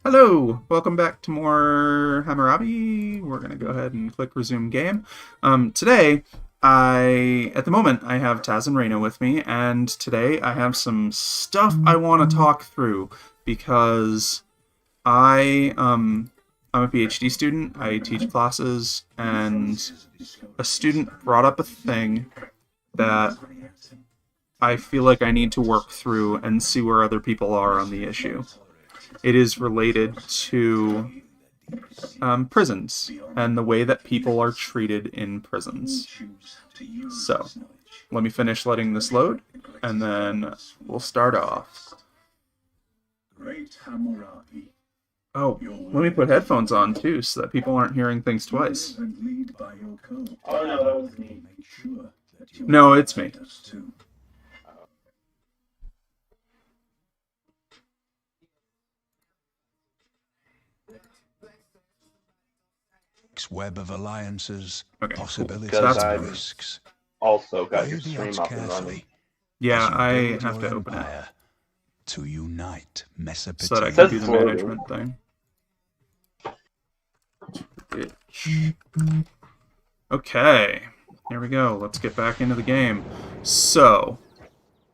Hello, welcome back to more Hammurabi. We're gonna go ahead and click resume game. Today, at the moment, I have Taz and Reina with me, and today I have some stuff I want to talk through because I'm a PhD student. I teach classes, and a student brought up a thing that I feel like I need to work through and see where other people are on the issue. It is related to prisons and the way that people are treated in prisons. So, let me finish letting this load, and then we'll start off. Great Hammurabi. Oh, let me put headphones on too, so that people aren't hearing things twice. Oh no, that was me. No, it's me. Web of alliances, Okay, possibilities, cool. So and risks. Also got Weigh your the stream odds up and running. carefully yeah, as you I build have your to open it empire to unite so that I Mesopotamia. can do That's the loading. management thing. Okay, here we go. Let's get back into the game. So,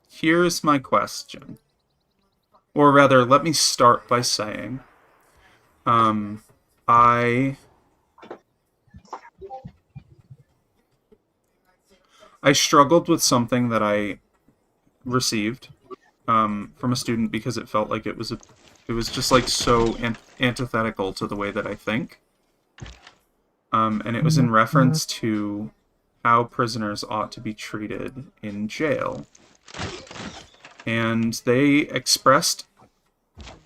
here's my question. Or rather, let me start by saying, um, I I struggled with something that I received from a student because it felt like it was just like so antithetical to the way that I think, and it was in reference to how prisoners ought to be treated in jail, and they expressed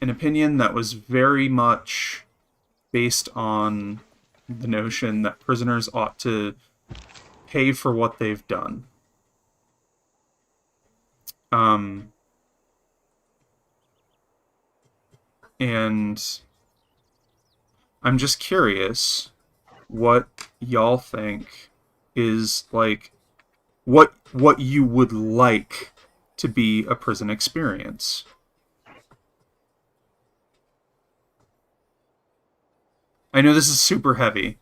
an opinion that was very much based on the notion that prisoners ought to pay for what they've done. Um, and I'm just curious what y'all think is like what you would like to be a prison experience. I know this is super heavy,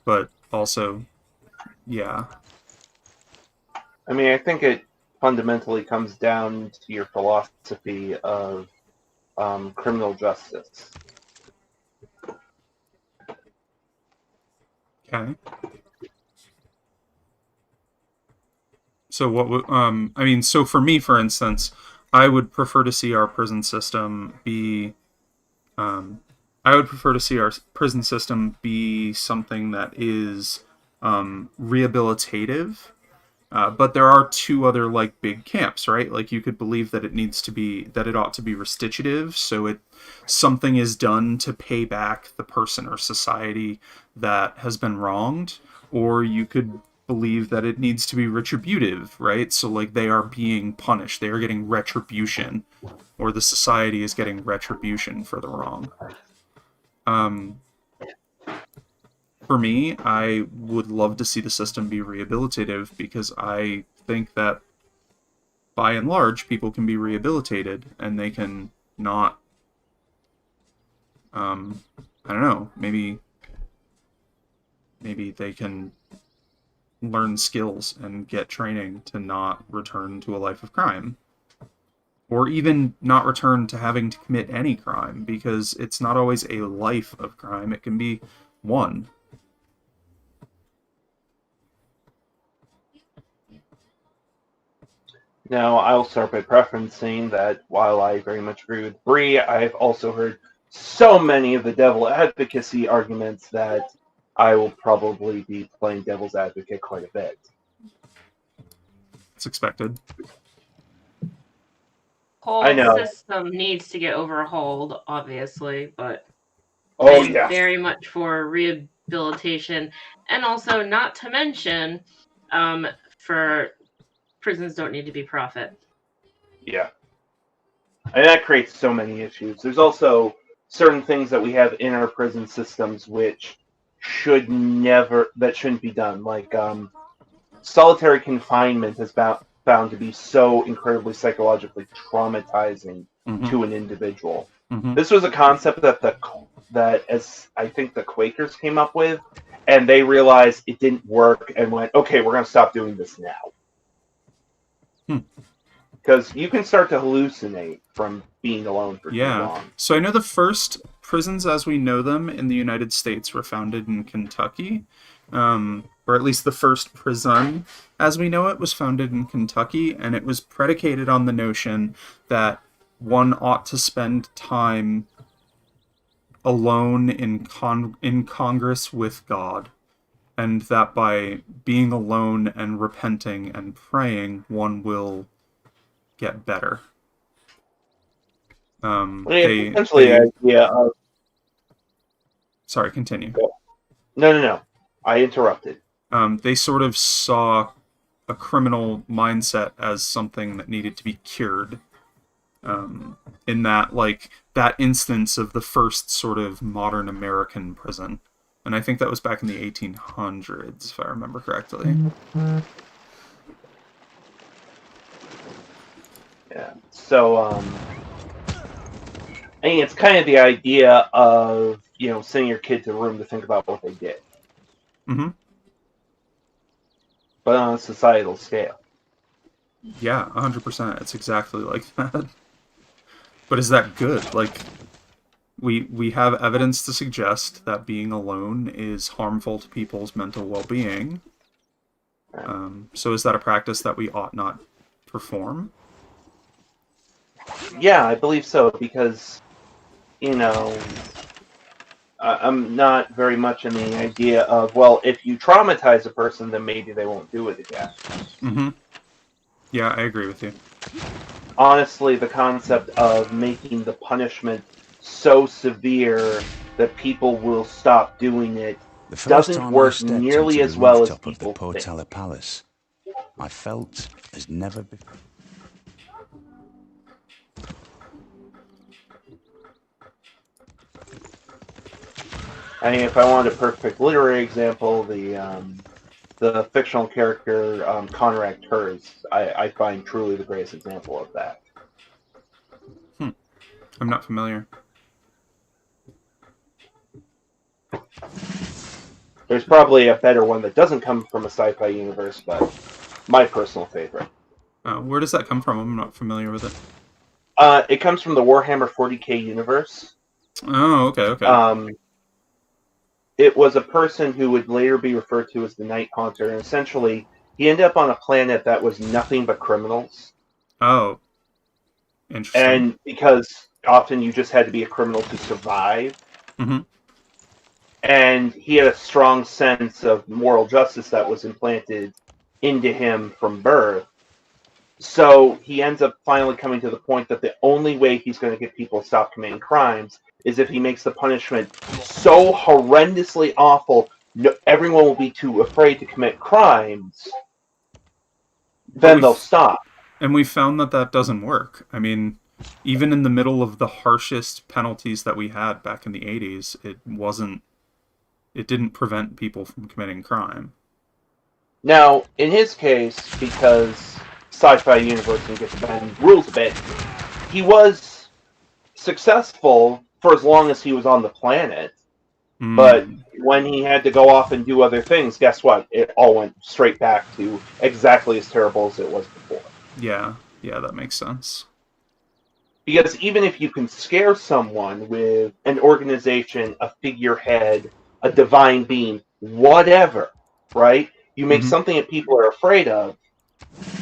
but also, yeah. I mean, I think it fundamentally comes down to your philosophy of criminal justice. Okay. So what would I mean, so for me, for instance, I would prefer to see our prison system be um I would prefer to see our prison system be something that is rehabilitative. But there are two other like big camps, right? Like you could believe that it ought to be restitutive, so it something is done to pay back the person or society that has been wronged, or you could believe that it needs to be retributive, right? So like they are being punished, they are getting retribution, or the society is getting retribution for the wrong. Um, for me, I would love to see the system be rehabilitative because I think that by and large, people can be rehabilitated and they can not, um, I don't know, maybe they can learn skills and get training to not return to a life of crime. Or even not return to having to commit any crime because it's not always a life of crime, it can be one. Now, I'll start by preferencing that while I very much agree with Bree, I've also heard so many of the devil advocacy arguments that I will probably be playing devil's advocate quite a bit. It's expected. I Whole know. system needs to get overhauled, obviously, but Oh, I'm yeah. very much for rehabilitation, and also not to mention, for prisons don't need to be profit. Yeah. And that creates so many issues. There's also certain things that we have in our prison systems which shouldn't be done. Like solitary confinement has found to be so incredibly psychologically traumatizing Mhm. to an individual. Mhm. This was a concept that as I think the Quakers came up with, and they realized it didn't work and went, okay, we're going to stop doing this now. Hmm. Because you can start to hallucinate from being alone for too Yeah. long. So I know the first prisons as we know them in the United States were founded in Kentucky. Or at least the first prison as we know it was founded in Kentucky, and it was predicated on the notion that one ought to spend time alone in Congress with God, and that by being alone and repenting and praying, one will get better. They Essentially, the idea of sorry, continue. no. I interrupted. They sort of saw a criminal mindset as something that needed to be cured. In that, like, that instance of the first sort of modern American prison. And I think that was back in the 1800s, if I remember correctly. Yeah. So, I think it's kind of the idea of, sending your kid to a room to think about what they did, Mm-hmm. but on a societal scale. Yeah, 100%. It's exactly like that. But is that good? Like, we have evidence to suggest that being alone is harmful to people's mental well-being. So is that a practice that we ought not perform? Yeah, I believe so, because, I'm not very much in the idea of, well, if you traumatize a person, then maybe they won't do it again. Mm-hmm. Yeah, I agree with you. Honestly, the concept of making the punishment so severe that people will stop doing it The first doesn't time I work stepped nearly onto as the well as rooftop of the people think. Portela Palace, I felt as never before. I mean, if I wanted a perfect literary example, the fictional character Conrad Kurz, I find truly the greatest example of that. I'm not familiar. There's probably a better one that doesn't come from a sci-fi universe, but my personal favorite. Where does that come from? I'm not familiar with it. It comes from the Warhammer 40k universe. Oh, okay. Um, it was a person who would later be referred to as the Night Haunter, and essentially he ended up on a planet that was nothing but criminals. Oh, interesting. And because often you just had to be a criminal to survive, Mm-hmm. and he had a strong sense of moral justice that was implanted into him from birth. So he ends up finally coming to the point that the only way he's going to get people to stop committing crimes is if he makes the punishment so horrendously awful, everyone will be too afraid to commit crimes, then they'll stop. And we found that doesn't work. I mean, even in the middle of the harshest penalties that we had back in the 80s, it didn't prevent people from committing crime. Now, in his case, because sci-fi universe and get to bend rules a bit, he was successful for as long as he was on the planet. But when he had to go off and do other things, guess what? It all went straight back to exactly as terrible as it was before. Yeah, that makes sense. Because even if you can scare someone with an organization, a figurehead, a divine being, whatever, right? You make something that people are afraid of,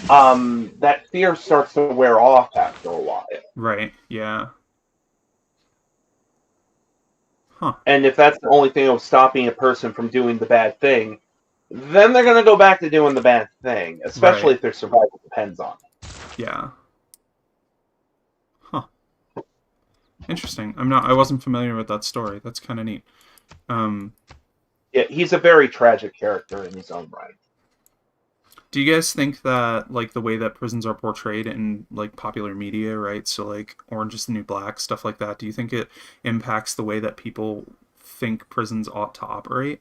that fear starts to wear off after a while. Right, yeah. Huh. And if that's the only thing of stopping a person from doing the bad thing, then they're going to go back to doing the bad thing, especially if their survival depends on it. Yeah. Huh. Interesting. I wasn't familiar with that story. That's kind of neat. Yeah, he's a very tragic character in his own right. Do you guys think that, like, the way that prisons are portrayed in, like, popular media, right? So, like, Orange is the New Black, stuff like that. Do you think it impacts the way that people think prisons ought to operate?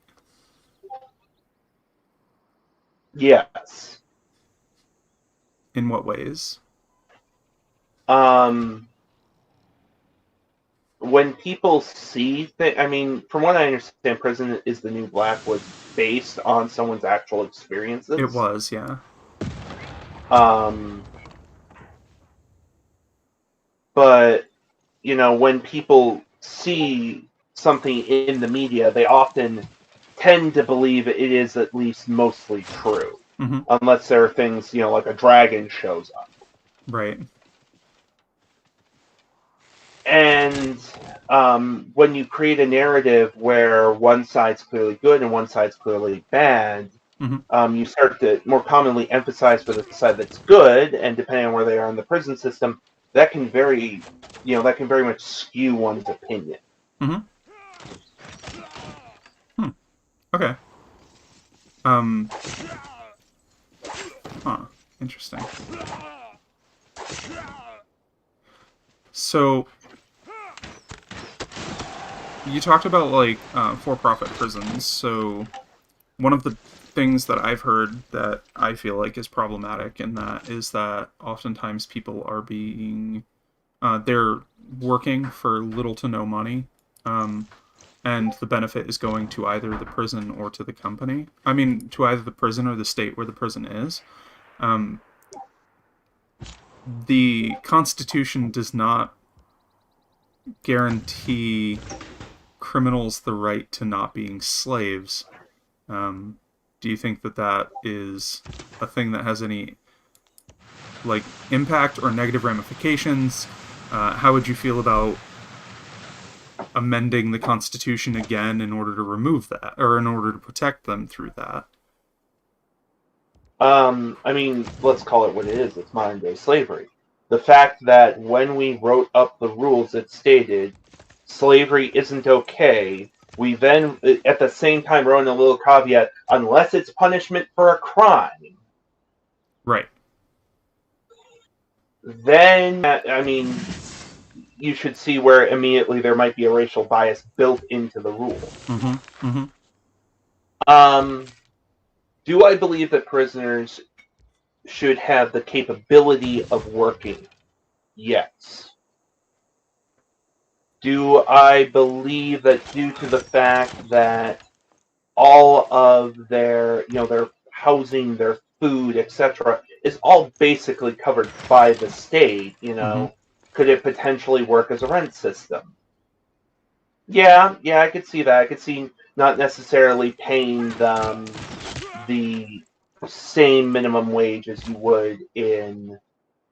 Yes. In what ways? When people see I mean, from what I understand, Prison is the New Black was based on someone's actual experiences. It was, yeah. But, when people see something in the media, they often tend to believe it is at least mostly true. Mm-hmm. Unless there are things, like a dragon shows up. Right. And when you create a narrative where one side's clearly good and one side's clearly bad, Mm-hmm. you start to more commonly emphasize for the side that's good, and depending on where they are in the prison system, that can very much skew one's opinion. Mm-hmm. Okay. Interesting. So, you talked about, like, for-profit prisons, so one of the things that I've heard that I feel like is problematic in that is that oftentimes people are being... they're working for little to no money, and the benefit is going to either the prison or to the company. I mean, to either the prison or the state where the prison is. The Constitution does not guarantee criminals the right to not being slaves. Do you think that that is a thing that has any, like, impact or negative ramifications? How would you feel about amending the Constitution again in order to remove that, or in order to protect them through that? I mean, let's call it what it is. It's modern-day slavery. The fact that when we wrote up the rules, it stated slavery isn't okay. We then, at the same time, wrote in a little caveat, unless it's punishment for a crime. Right. Then, I mean, you should see where immediately there might be a racial bias built into the rule. Mm-hmm. Mm-hmm. Do I believe that prisoners should have the capability of working? Yes. Do I believe that due to the fact that all of their housing, their food, etc., is all basically covered by the state, could it potentially work as a rent system? Yeah, I could see that. I could see not necessarily paying them the same minimum wage as you would in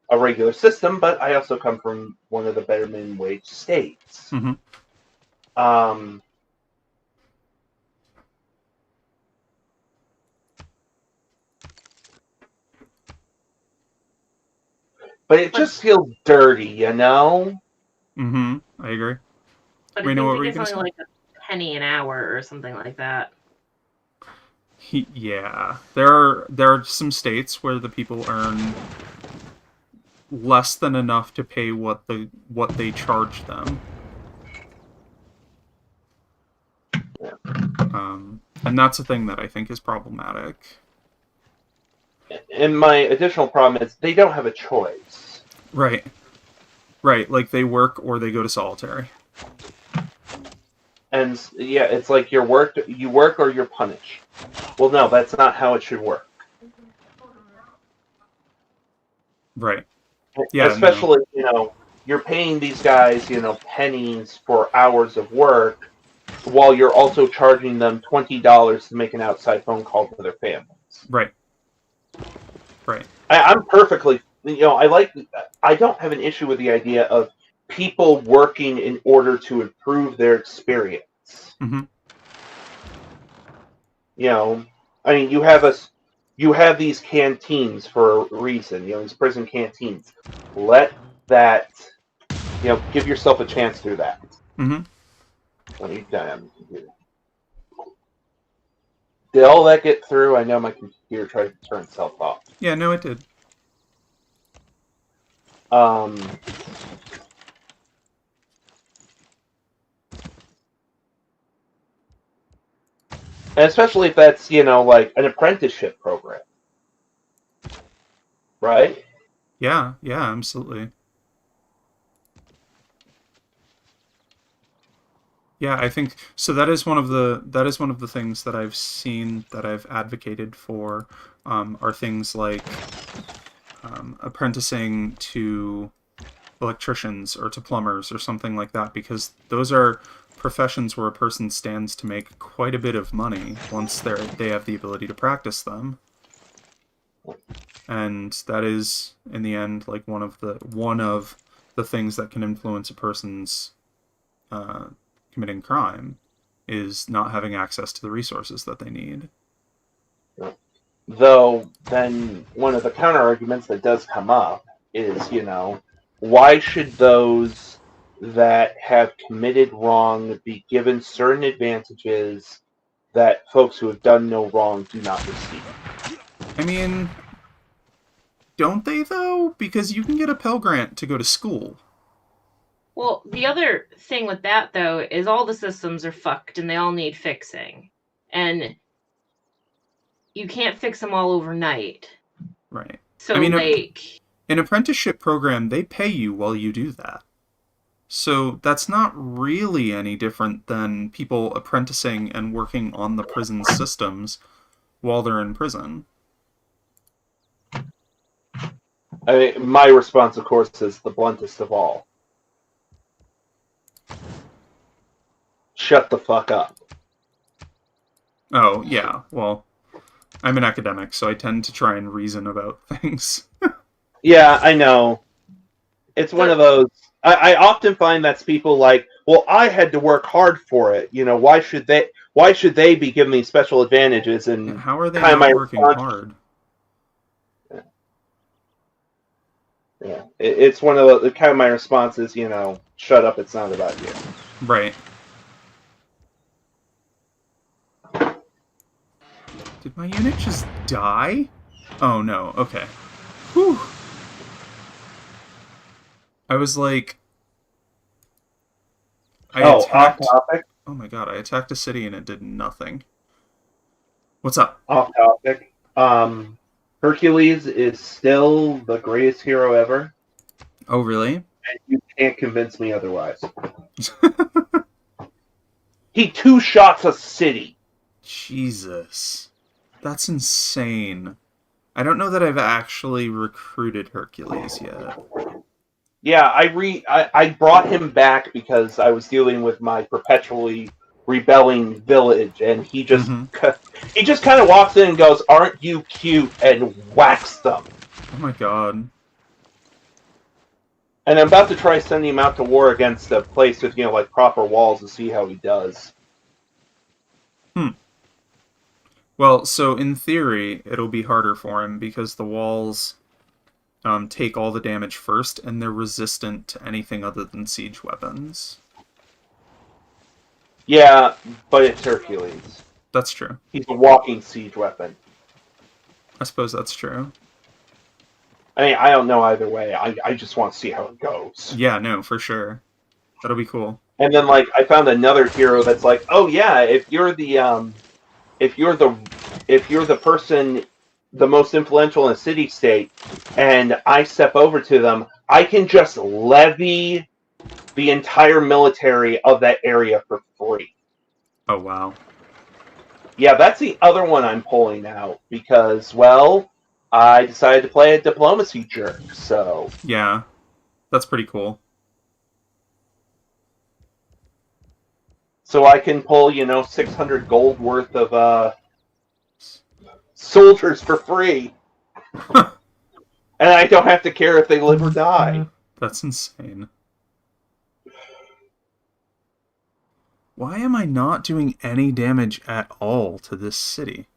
a regular system, but I also come from one of the better minimum wage states. Mm-hmm. But it just feels dirty, Mm-hmm. I agree. But Wait, it no, needs what to were you get going to something say? like a penny an hour or something like that. Yeah, there are some states where the people earn less than enough to pay what they charge them. And that's a thing that I think is problematic. And my additional problem is they don't have a choice. Right. Like they work or they go to solitary. And yeah, it's like you work or you're punished. Well, no, that's not how it should work. Right. Yeah. Especially, you're paying these guys, pennies for hours of work, while you're also charging them $20 to make an outside phone call to their families. Right. I'm perfectly, I don't have an issue with the idea of people working in order to improve their experience. Mm-hmm. I mean, you have these canteens for a reason, these prison canteens. Let that, give yourself a chance through that. Mm-hmm. Let me Did all that get through? I know my computer tried to turn itself off. Yeah, no, it did. And especially if that's, like an apprenticeship program. Right? Yeah, yeah, absolutely. Yeah, I think so. That is one of the things that I've seen that I've advocated for, are things like apprenticing to electricians or to plumbers or something like that, because those are professions where a person stands to make quite a bit of money once they have the ability to practice them. And that is, in the end, like one of the things that can influence a person's uh, committing crime, is not having access to the resources that they need. Though, then one of the counter arguments that does come up is, why should those that have committed wrong be given certain advantages that folks who have done no wrong do not receive? I mean, don't they though? Because you can get a Pell Grant to go to school. Well, the other thing with that, though, is all the systems are fucked and they all need fixing. And you can't fix them all overnight. Right. So, I mean, like... an apprenticeship program, they pay you while you do that. So that's not really any different than people apprenticing and working on the prison systems while they're in prison. I mean, my response, of course, is the bluntest of all. Shut the fuck up. Oh, yeah. Well, I'm an academic, so I tend to try and reason about things. Yeah, I know. It's one of those. I often find that's people like, well, I had to work hard for it. Why should they? Why should they be given these special advantages? And How are they kind of not my working response, hard? yeah, it's one of the kind of my responses. Shut up. It's not about you. Right. Did my unit just die? Oh no, okay. Whew. I was like... Off topic. Oh my god, I attacked a city and it did nothing. What's up? Off topic. Hercules is still the greatest hero ever. Oh, really? And you can't convince me otherwise. He two-shots a city. Jesus. That's insane. I don't know that I've actually recruited Hercules yet. Yeah, I brought him back because I was dealing with my perpetually rebelling village, and he just he just kind of walks in and goes, "Aren't you cute?" and whacks them. Oh my god. And I'm about to try sending him out to war against a place with like proper walls to see how he does. Well, so in theory, it'll be harder for him because the walls take all the damage first, and they're resistant to anything other than siege weapons. Yeah, but it's Hercules. That's true. He's a walking siege weapon. I suppose that's true. I mean, I don't know either way. I just want to see how it goes. Yeah, no, for sure. That'll be cool. And then, I found another hero that's like, oh yeah, if you're the person the most influential in a city-state, and I step over to them, I can just levy the entire military of that area for free. Oh, wow. Yeah, that's the other one I'm pulling out, because, well, I decided to play a diplomacy jerk, so... Yeah, that's pretty cool. So I can pull, 600 gold worth of, soldiers for free. And I don't have to care if they live or die. That's insane. Why am I not doing any damage at all to this city?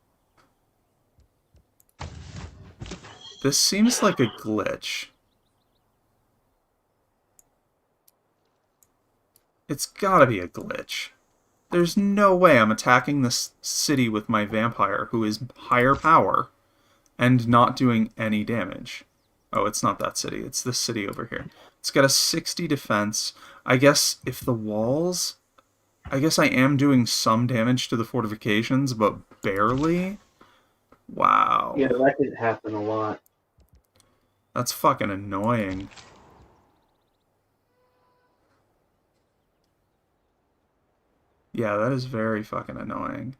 This seems like a glitch. It's gotta be a glitch. There's no way I'm attacking this city with my vampire, who is higher power, and not doing any damage. Oh, it's not that city. It's this city over here. It's got a 60 defense. I guess if the walls... I guess I am doing some damage to the fortifications, but barely? Wow. Yeah, that didn't happen a lot. That's fucking annoying. Yeah, that is very fucking annoying.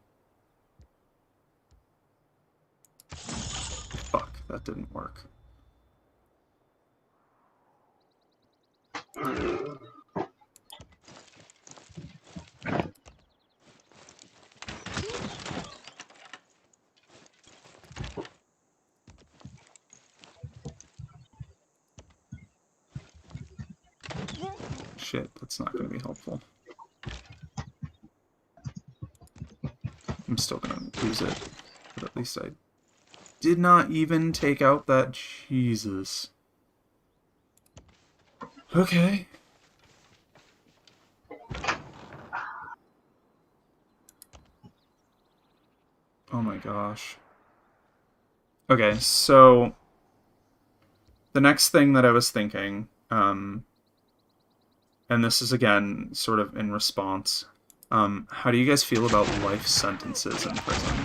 Fuck, that didn't work. Shit, that's not going to be helpful. I'm still going to lose it, but at least I did not even take out that... Jesus. Okay. Oh my gosh. Okay, so the next thing that I was thinking, and this is again sort of in response, how do you guys feel about life sentences in prison?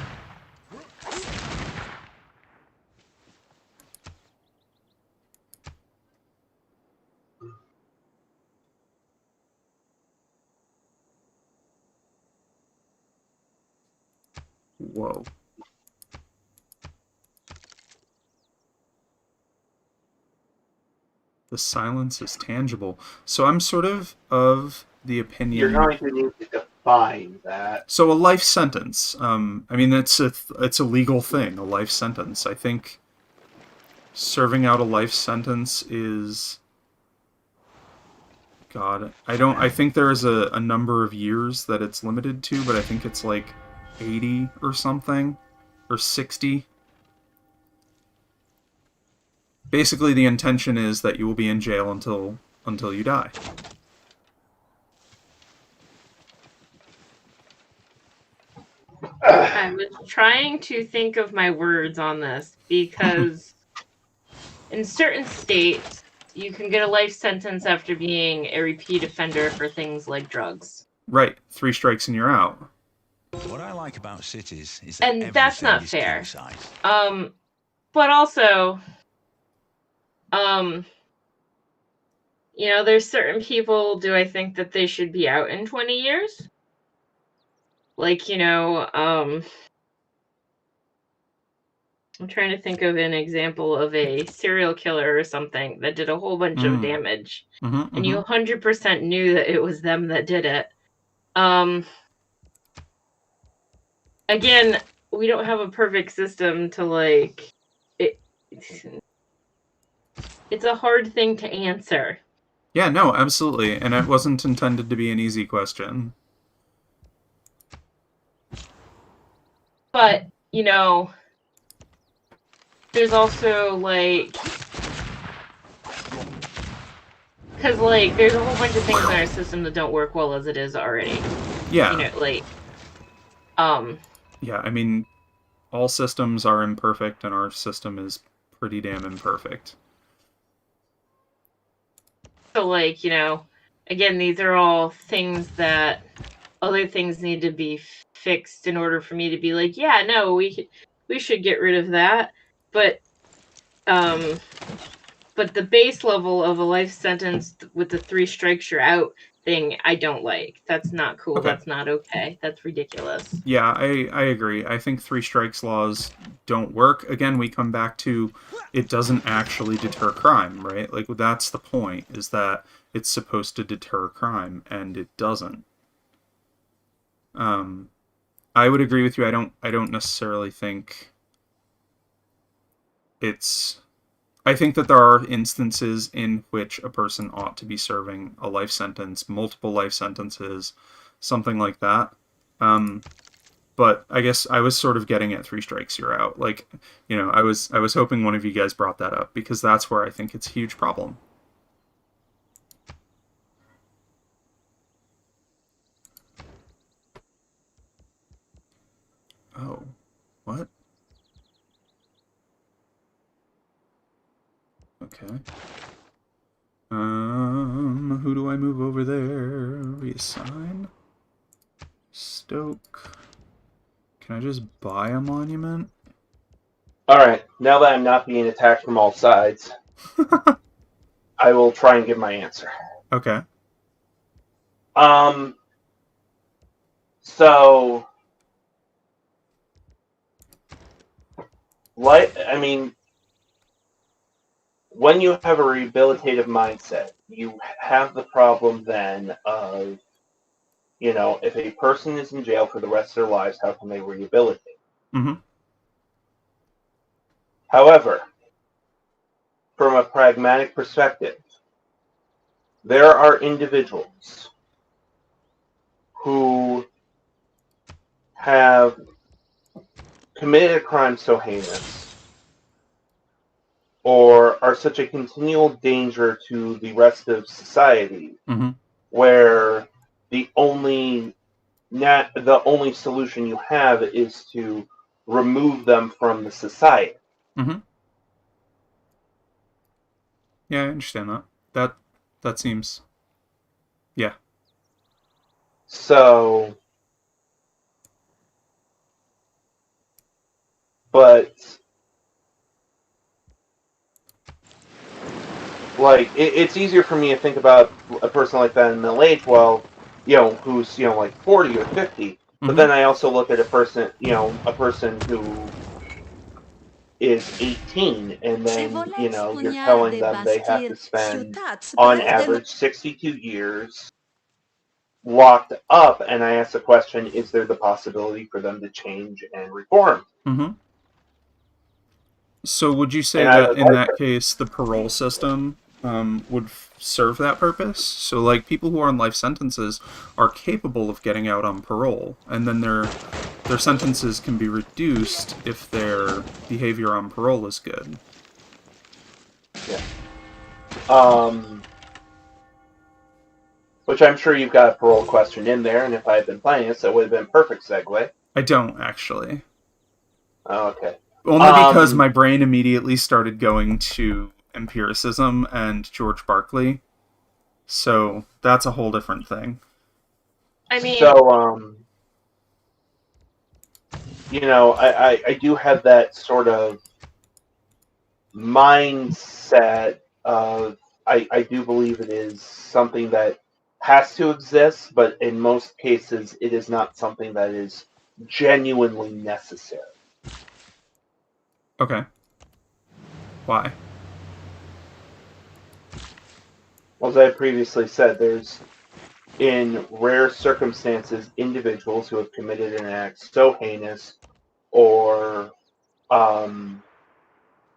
Whoa. The silence is tangible. So I'm sort of the opinion... You're going to need to define that. So a life sentence. I mean, it's a legal thing, a life sentence. I think serving out a life sentence is... God, I think there is a number of years that it's limited to, but I think it's like 80 or something, or 60. Basically, the intention is that you will be in jail until you die. I was trying to think of my words on this because in certain states, you can get a life sentence after being a repeat offender for things like drugs. Right, 3 strikes and you're out. What I like about cities is that And that's everything not is fair. king-size. But also, you know, there's certain people, do I think that they should be out in 20 years? Like, you know, I'm trying to think of an example of a serial killer or something that did a whole bunch of damage. And you 100% knew that it was them that did it. Again, we don't have a perfect system to, like... It's a hard thing to answer. Yeah, no, absolutely. And it wasn't intended to be an easy question. But, you know, there's also, like... Because, like, there's a whole bunch of things in our system that don't work well as it is already. Yeah. You know, like... Yeah, I mean, all systems are imperfect, and our system is pretty damn imperfect. So, like, you know, again, these are all things that other things need to be fixed in order for me to be like, yeah, no, we should get rid of that. But the base level of a life sentence with the 3 strikes you're out thing, I don't like. That's not cool. Okay. That's not okay. That's ridiculous. Yeah, I agree. I think 3 strikes laws don't work. Again, we come back to it doesn't actually deter crime, right? Like, that's the point, is that it's supposed to deter crime, and it doesn't. I would agree with you. I don't necessarily think it's... I think that there are instances in which a person ought to be serving a life sentence, multiple life sentences, something like that. But I guess I was sort of getting at 3 strikes, you're out. Like, you know, I was hoping one of you guys brought that up, because that's where I think it's a huge problem. Oh, what? Okay. Who do I move over there? Reassign? Stoke. Can I just buy a monument? Alright, now that I'm not being attacked from all sides, I will try and give my answer. Okay. So, I mean, when you have a rehabilitative mindset, you have the problem then of, if a person is in jail for the rest of their lives, how can they rehabilitate? Mm-hmm. However, from a pragmatic perspective, there are individuals who have committed a crime so heinous or are such a continual danger to the rest of society Mm-hmm. where the only the only solution you have is to remove them from the society. Mm-hmm. Yeah, I understand that. That seems. Yeah. So, but like it's easier for me to think about a person like that in middle age, well, who's like 40 or 50. But Mm-hmm. then I also look at a person who is 18, and Se then voleți you're spunea telling de them they have bastir to spend ciutats, on păreți de average 62 years locked up, and I ask the question: is there the possibility for them to change and reform? Mm-hmm. So would you say And I that would in like that case the parole system would serve that purpose? So like people who are on life sentences are capable of getting out on parole, and then their sentences can be reduced if their behavior on parole is good. yeah. Which I'm sure you've got a parole question in there, and if I had been playing it, so it would have been a perfect segue. I don't actually. Oh, okay. Only because my brain immediately started going to empiricism and George Berkeley. So that's a whole different thing. I mean, So, I do have that sort of mindset of I do believe it is something that has to exist, but in most cases, it is not something that is genuinely necessary. Okay. Why? As I previously said, there's in rare circumstances individuals who have committed an act so heinous or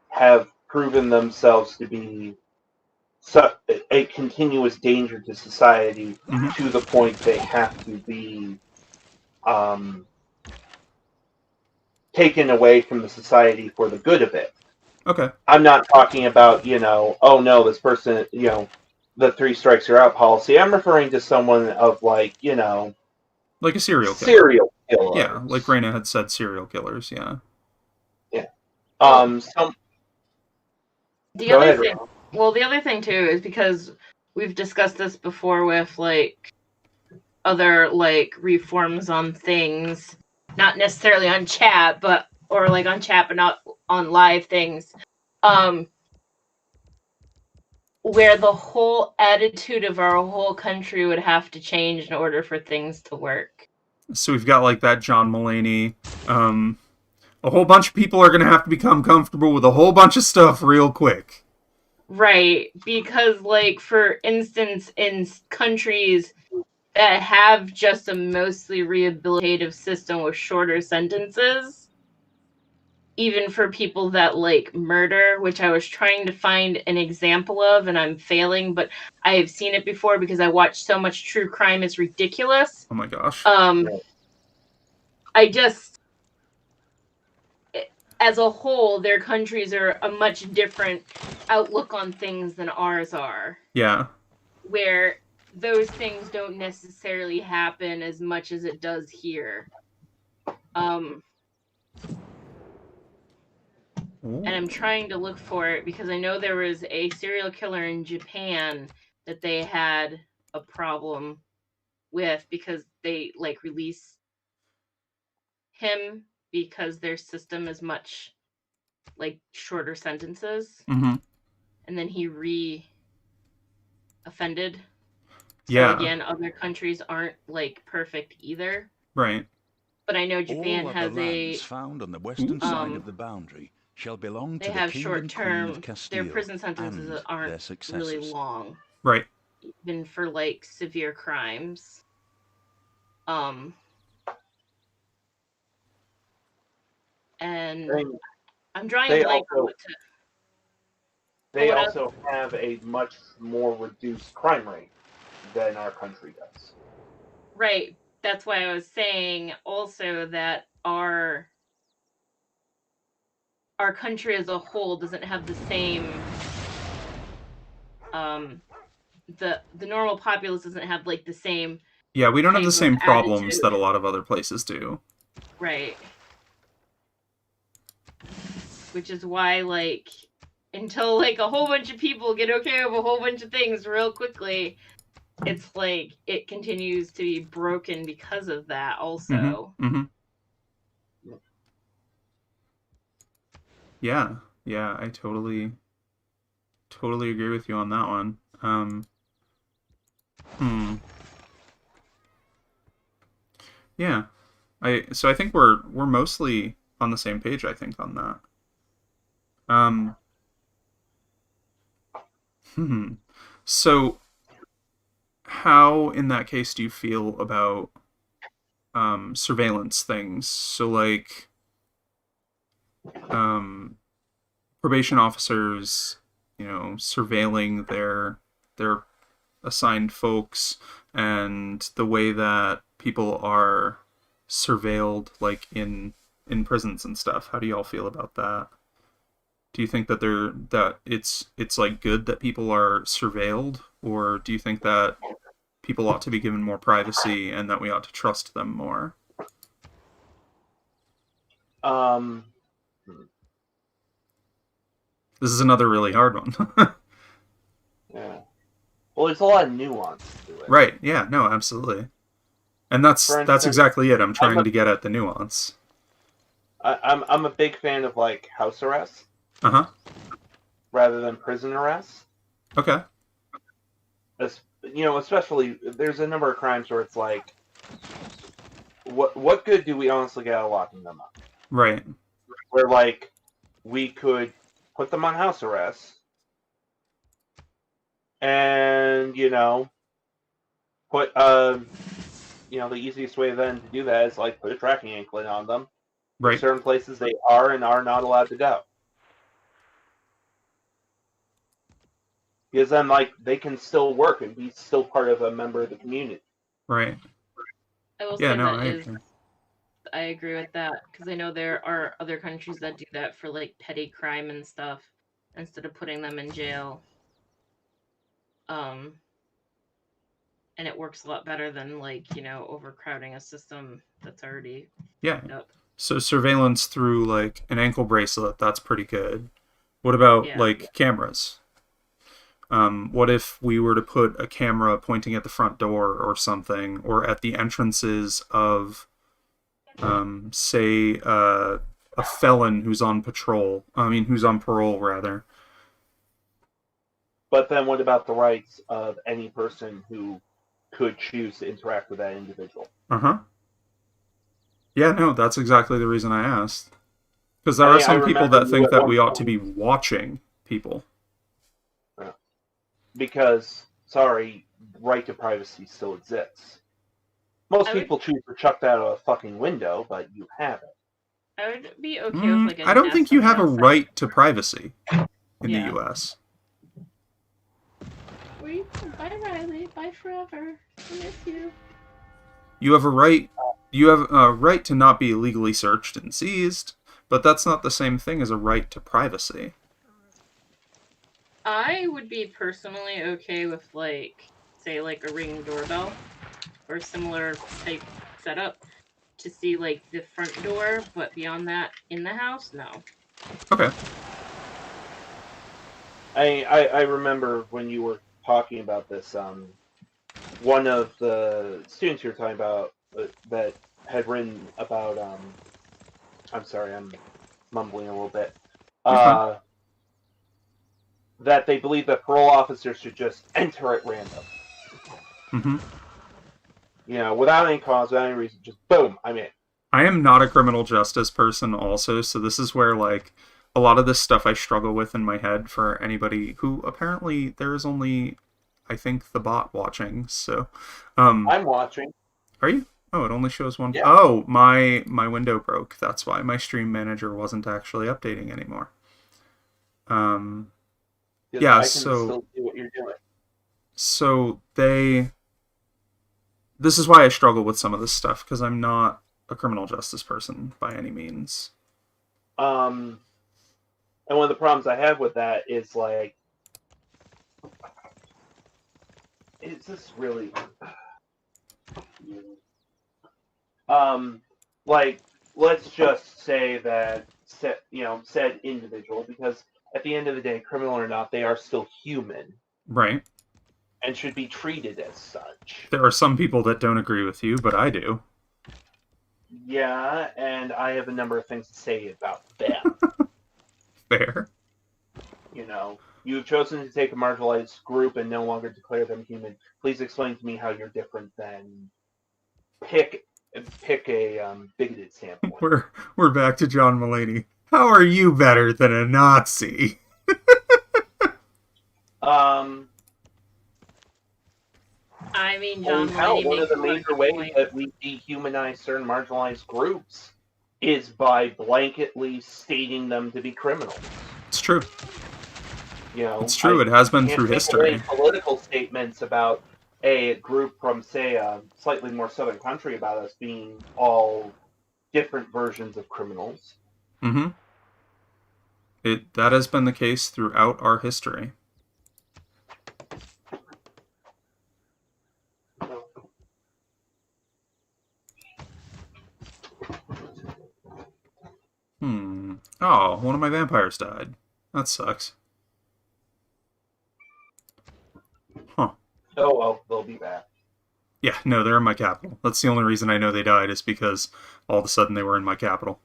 have proven themselves to be a continuous danger to society Mm-hmm. to the point they have to be um, taken away from the society for the good of it. Okay. I'm not talking about, oh no, this person, the three strikes you're out policy. I'm referring to someone of like, Like a serial killer. serial Yeah, like killers. Raina had said, serial killers. Yeah. Yeah. well, Some. the Go other ahead, thing, Ron. the other thing too is because we've discussed this before with like other like reforms on things, not necessarily on chat, but or like on chat, but not on live things. Where the whole attitude of our whole country would have to change in order for things to work. So we've got like that John Mulaney. A whole bunch of people are gonna have to become comfortable with a whole bunch of stuff real quick. Right, because like for instance, in countries that have just a mostly rehabilitative system with shorter sentences, even for people that like murder, which I was trying to find an example of and I'm failing, but I have seen it before because I watch so much true crime, it's ridiculous. Oh my gosh. I just, as a whole, their countries are a much different outlook on things than ours are. Yeah. Where those things don't necessarily happen as much as it does here. And I'm trying to look for it because I know there was a serial killer in Japan that they had a problem with because they like release him because their system is much like shorter sentences. Mm-hmm. and then he offended. So Yeah. again, other countries aren't like perfect either. Right. But I know Japan All other has lands found on the western side of the boundary shall belong they to the have King and Queen of short-term. Their Castile prison sentences and aren't their really successors. long, Right. even for like severe crimes. And And I'm drawing a they blank on also what to. they What else? also have a much more reduced crime rate than our country does. Right. That's why I was saying also that our country as a whole doesn't have the same the normal populace doesn't have like the same Yeah, we don't have the type of same problems attitude. that a lot of other places do. Right. Which is why like until like a whole bunch of people get okay with a whole bunch of things real quickly, it's like it continues to be broken because of that also. Mm-hmm. Yeah. Yeah, I totally agree with you on that one. Hmm. Yeah. I think we're mostly on the same page, I think, on that. Um hmm. So how in that case do you feel about surveillance things? So like um probation officers, surveilling their assigned folks, and the way that people are surveilled, like in prisons and stuff. How do y'all feel about that? Do you think that it's like good that people are surveilled, or do you think that people ought to be given more privacy and that we ought to trust them more? Um, This is another really hard one. yeah. Well, there's a lot of nuance to it. Right. Yeah, no, absolutely. And that's For that's instance, exactly it. I'm I'm trying to get at the nuance. I'm a big fan of like house arrest Uh-huh. rather than prison arrest. Okay. Especially there's a number of crimes where it's like, what good do we honestly get out of locking them up? Right. Where like we could put them on house arrest and put the easiest way then to do that is like put a tracking anklet on them. There's Right. certain places they are and are not allowed to go. Because then like they can still work and be still part of a member of the community. Right. I will Yeah, say no, that I is agree. I agree with that because I know there are other countries that do that for like petty crime and stuff instead of putting them in jail. Um, and it works a lot better than like overcrowding a system that's already Yeah. fucked up. So surveillance through like an ankle bracelet, that's pretty good. What about Yeah. like cameras? What if we were to put a camera pointing at the front door or something, or at the entrances of, say, a felon who's on patrol? I mean, who's on parole, rather. But then what about the rights of any person who could choose to interact with that individual? Uh huh. Yeah, no, that's exactly the reason I asked. Because there are I some people remember that you think at that one we ought to be point watching people. because sorry, right to privacy still exists. Most people choose to chuck that out a fucking window, but you have it. I would be okay with like a I don't think nest you on the have a outside. right to privacy in the Yeah. U.S. Bye, Riley. Bye forever. I miss you. You have a right. You have a right to not be illegally searched and seized, but that's not the same thing as a right to privacy. I would be personally okay with like, say, like a Ring doorbell or similar type setup to see like the front door, but beyond that, in the house, no. Okay. I remember when you were talking about this. One of the students you were talking about that had written about. I'm sorry, I'm mumbling a little bit. You're fine. that they believe that parole officers should just enter at random. Mm-hmm. Without any cause, without any reason, just boom, I'm in. I am not a criminal justice person also, so this is where, like, a lot of this stuff I struggle with in my head for anybody who apparently there is only, I think, the bot watching, so... I'm watching. Are you? Oh, it only shows one... Yeah. Oh, my window broke. That's why my stream manager wasn't actually updating anymore. Yeah, I can so... still do what you're doing. So they... This is why I struggle with some of this stuff, because I'm not a criminal justice person by any means. And one of the problems I have with that is, like, is this really... like, let's just say that, said individual, because at the end of the day, criminal or not, they are still human. Right. And should be treated as such. There are some people that don't agree with you, but I do. Yeah, and I have a number of things to say about them. Fair. You've chosen to take a marginalized group and no longer declare them human. Please explain to me how you're different than pick a bigoted standpoint. We're back to John Mulaney. How are you better than a Nazi? I mean, John Mulaney one of the makes major ways that we dehumanize certain marginalized groups is by blanketly stating them to be criminals. It's true. It's true. It I has been can't through take history. away political statements about a group from, say, a slightly more southern country about us being all different versions of criminals. Mm-hmm. That has been the case throughout our history. Oh, one of my vampires died. That sucks. Huh. Oh, well, they'll be back. Yeah, no, they're in my capital. That's the only reason I know they died, is because all of a sudden they were in my capital.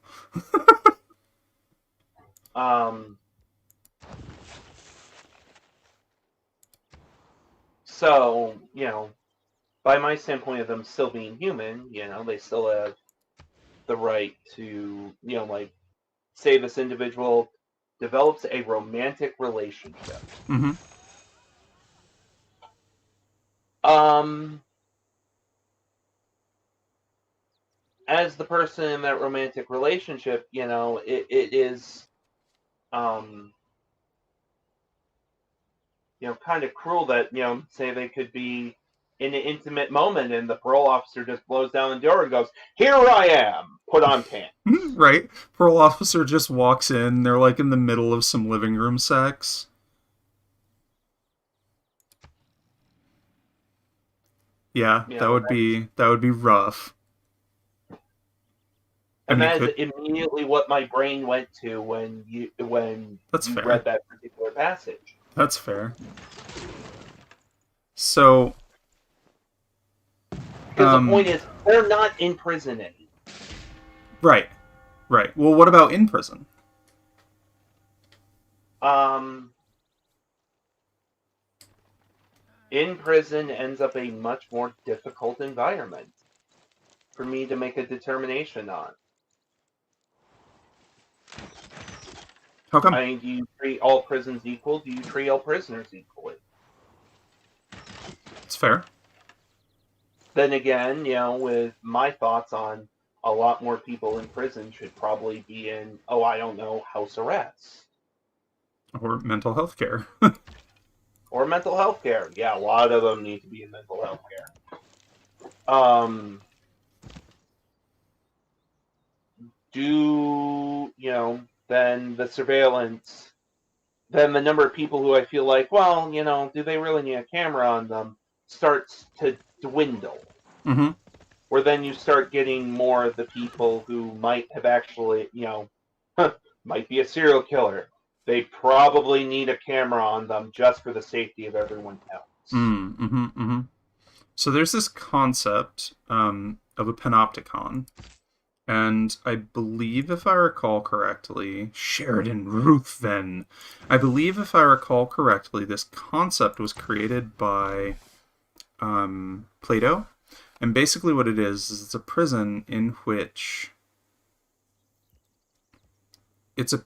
So, by my standpoint of them still being human, they still have the right to, say this individual develops a romantic relationship. Mm-hmm. As the person in that romantic relationship, it is, kind of cruel that, say they could be in an intimate moment and the parole officer just blows down the door and goes, "Here I am, put on pants." Right? Parole officer just walks in, they're like in the middle of some living room sex. Yeah, that would be rough. And that is immediately what my brain went to when you fair. read that particular passage. That's fair. So, because the point is, they're not in prison anymore. Right. Well, what about in prison? In prison ends up a much more difficult environment for me to make a determination on. How come? I mean, do you treat all prisons equal? Do you treat all prisoners equally? It's fair. Then again, with my thoughts on a lot more people in prison should probably be in, I don't know, house arrest. Or mental health care. Or mental health care. Yeah, a lot of them need to be in mental health care. Then the surveillance, then the number of people who I feel like, well, do they really need a camera on them, starts to dwindle. Mm-hmm. Where then you start getting more of the people who might have actually, might be a serial killer. They probably need a camera on them just for the safety of everyone else. So there's this concept of a panopticon. And I believe, if I recall correctly, Sheridan Ruthven. I believe, if I recall correctly, this concept was created by Plato. And basically, what it is it's a prison in which the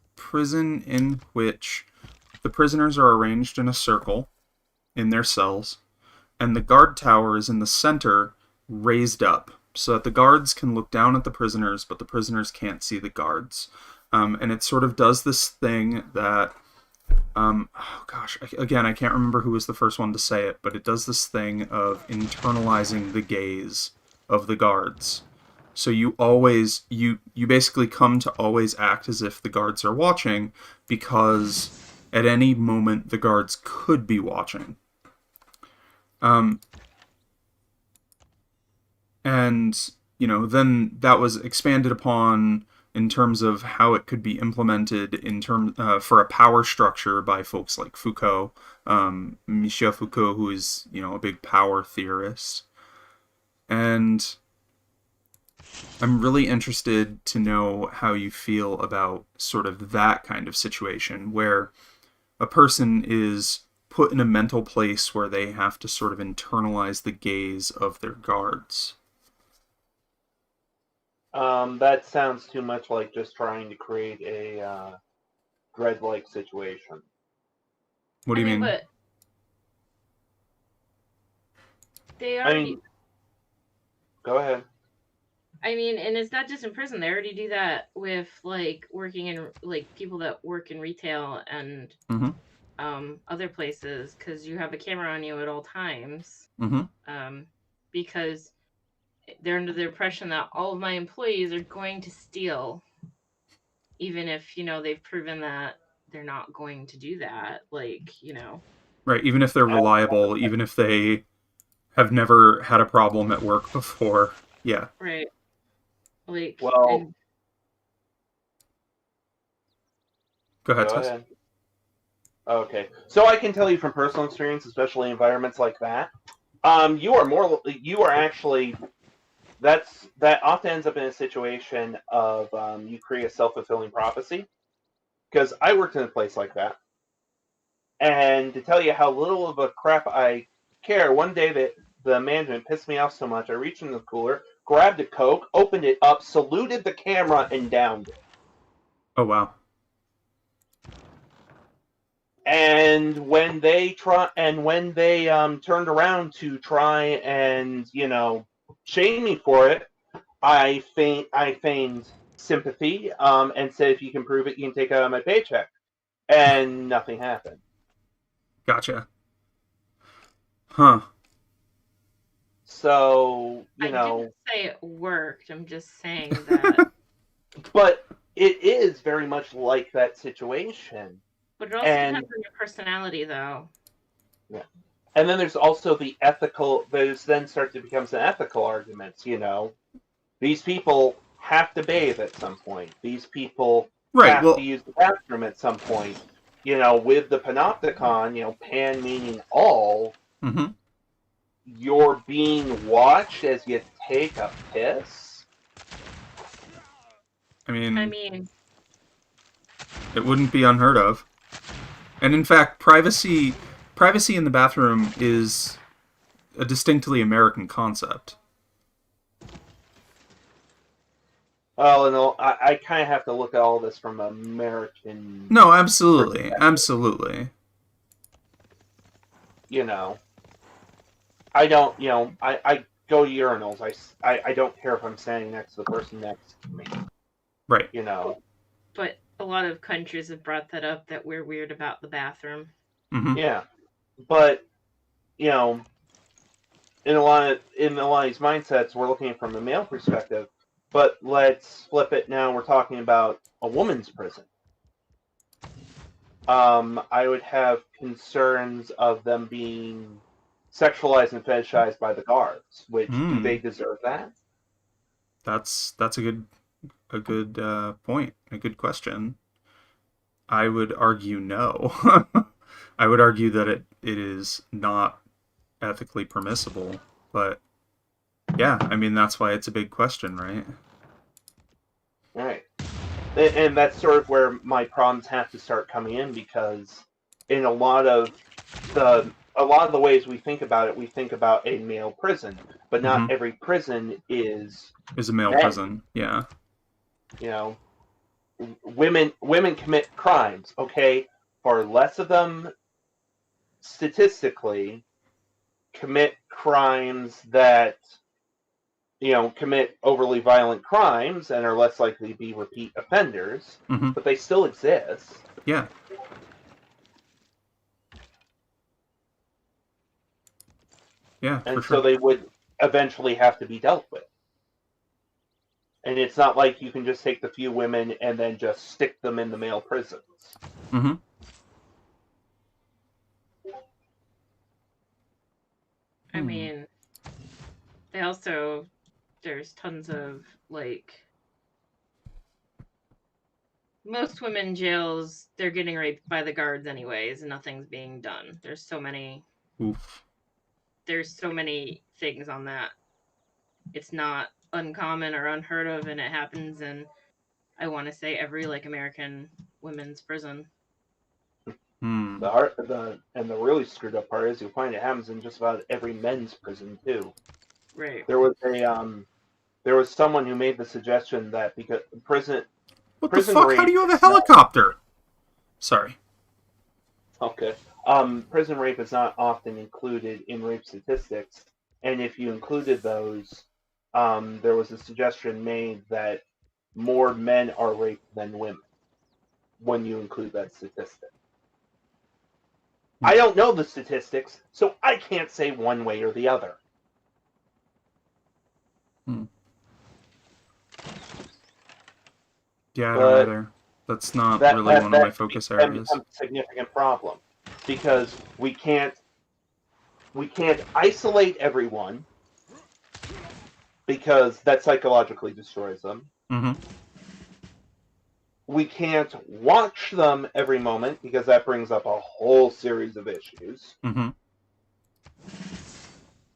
prisoners are arranged in a circle in their cells, and the guard tower is in the center, raised up, so that the guards can look down at the prisoners, but the prisoners can't see the guards. And it sort of does this thing that, oh gosh, again, I can't remember who was the first one to say it, but it does this thing of internalizing the gaze of the guards. So you basically come to always act as if the guards are watching, because at any moment the guards could be watching. And, then that was expanded upon in terms of how it could be implemented for a power structure by folks like Foucault, Michel Foucault, who is, a big power theorist. And I'm really interested to know how you feel about sort of that kind of situation where a person is put in a mental place where they have to sort of internalize the gaze of their guards. That sounds too much like just trying to create a dread-like situation. What do you mean? But they I already. mean, go ahead. I mean, and it's not just in prison. They already do that with working in people that work in retail and other places, because you have a camera on you at all times. Because they're under the impression that all of my employees are going to steal, even if they've proven that they're not going to do that. Right, even if they're reliable, even if they have never had a problem at work before. Yeah. Right. Well, go ahead, go Tess. ahead. Okay, so I can tell you from personal experience, especially environments like that, you are actually, that often ends up in a situation of you create a self-fulfilling prophecy. Because I worked in a place like that, and to tell you how little of a crap I care, one day that the management pissed me off so much, I reached in the cooler, grabbed a Coke, opened it up, saluted the camera, and downed it. Oh, wow. And when they turned around to try and shame me for it, I feigned sympathy and said, if you can prove it, you can take it out of my paycheck, and nothing happened. Gotcha. Huh. So I didn't say it worked. I'm just saying that. But it is very much like that situation. But it also depends on your personality, though. Yeah. And then there's also the ethical. There's then starts to become some ethical arguments. These people have to bathe at some point. These people have to use the bathroom at some point. With the panopticon, pan meaning all. Mm-hmm. You're being watched as you take a piss. I mean, it wouldn't be unheard of. And in fact, privacy in the bathroom is a distinctly American concept. Well, I kind of have to look at all this from American. No, absolutely, absolutely. I don't. I go to urinals. I don't care if I'm standing next to the person next to me. Right. But a lot of countries have brought that up, that we're weird about the bathroom. Mm-hmm. Yeah, but in a lot of these mindsets, we're looking from a male perspective. But let's flip it now. We're talking about a woman's prison. I would have concerns of them being sexualized and fetishized by the guards. Which do they deserve that? That's a good point. A good question. I would argue no. I would argue that it is not ethically permissible. But yeah, I mean, that's why it's a big question, right? and that's sort of where my problems have to start coming in, because in a lot of the ways we think about it, we think about a male prison, but not Mm-hmm. every prison is Is a male men. prison. Yeah. You know, women commit crimes. Okay, far less of them statistically commit crimes that commit overly violent crimes and are less likely to be repeat offenders, Mm-hmm. but they still exist. Yeah. Yeah, for And so sure. they would eventually have to be dealt with. And it's not like you can just take the few women and then just stick them in the male prisons. Mm-hmm. I mean, there's tons of, like, most women in jails, they're getting raped by the guards anyways, and nothing's being done. Oof. There's so many things on that. It's not uncommon or unheard of, and it happens in, I want to say, every, like, American women's prison. Hmm. The really screwed up part is you'll find it happens in just about every men's prison too. Right. There was someone who made the suggestion that because What the prison fuck? How do rape you have a is not helicopter? Sorry. okay. Prison rape is not often included in rape statistics, and if you included those, there was a suggestion made that more men are raped than women when you include that statistic. I don't know the statistics, so I can't say one way or the other. Hmm. Yeah, I don't But either. That's not that really that one of my that focus then areas. becomes a significant problem because we can't isolate everyone because that psychologically destroys them. Mm-hmm. We can't watch them every moment because that brings up a whole series of issues. Mm-hmm.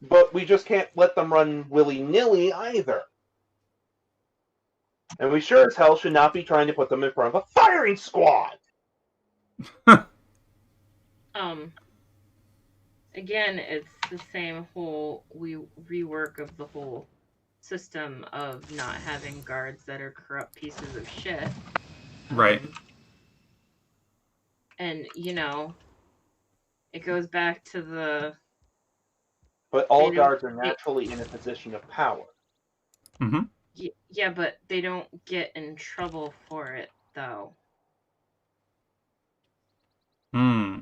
But we just can't let them run willy-nilly either. And we sure as hell should not be trying to put them in front of a firing squad. Again, it's the same whole rework of the whole system of not having guards that are corrupt pieces of shit. Right. And, it goes back to the... But all guards are naturally in a position of power. Mm-hmm. Yeah, but they don't get in trouble for it, though. Hmm.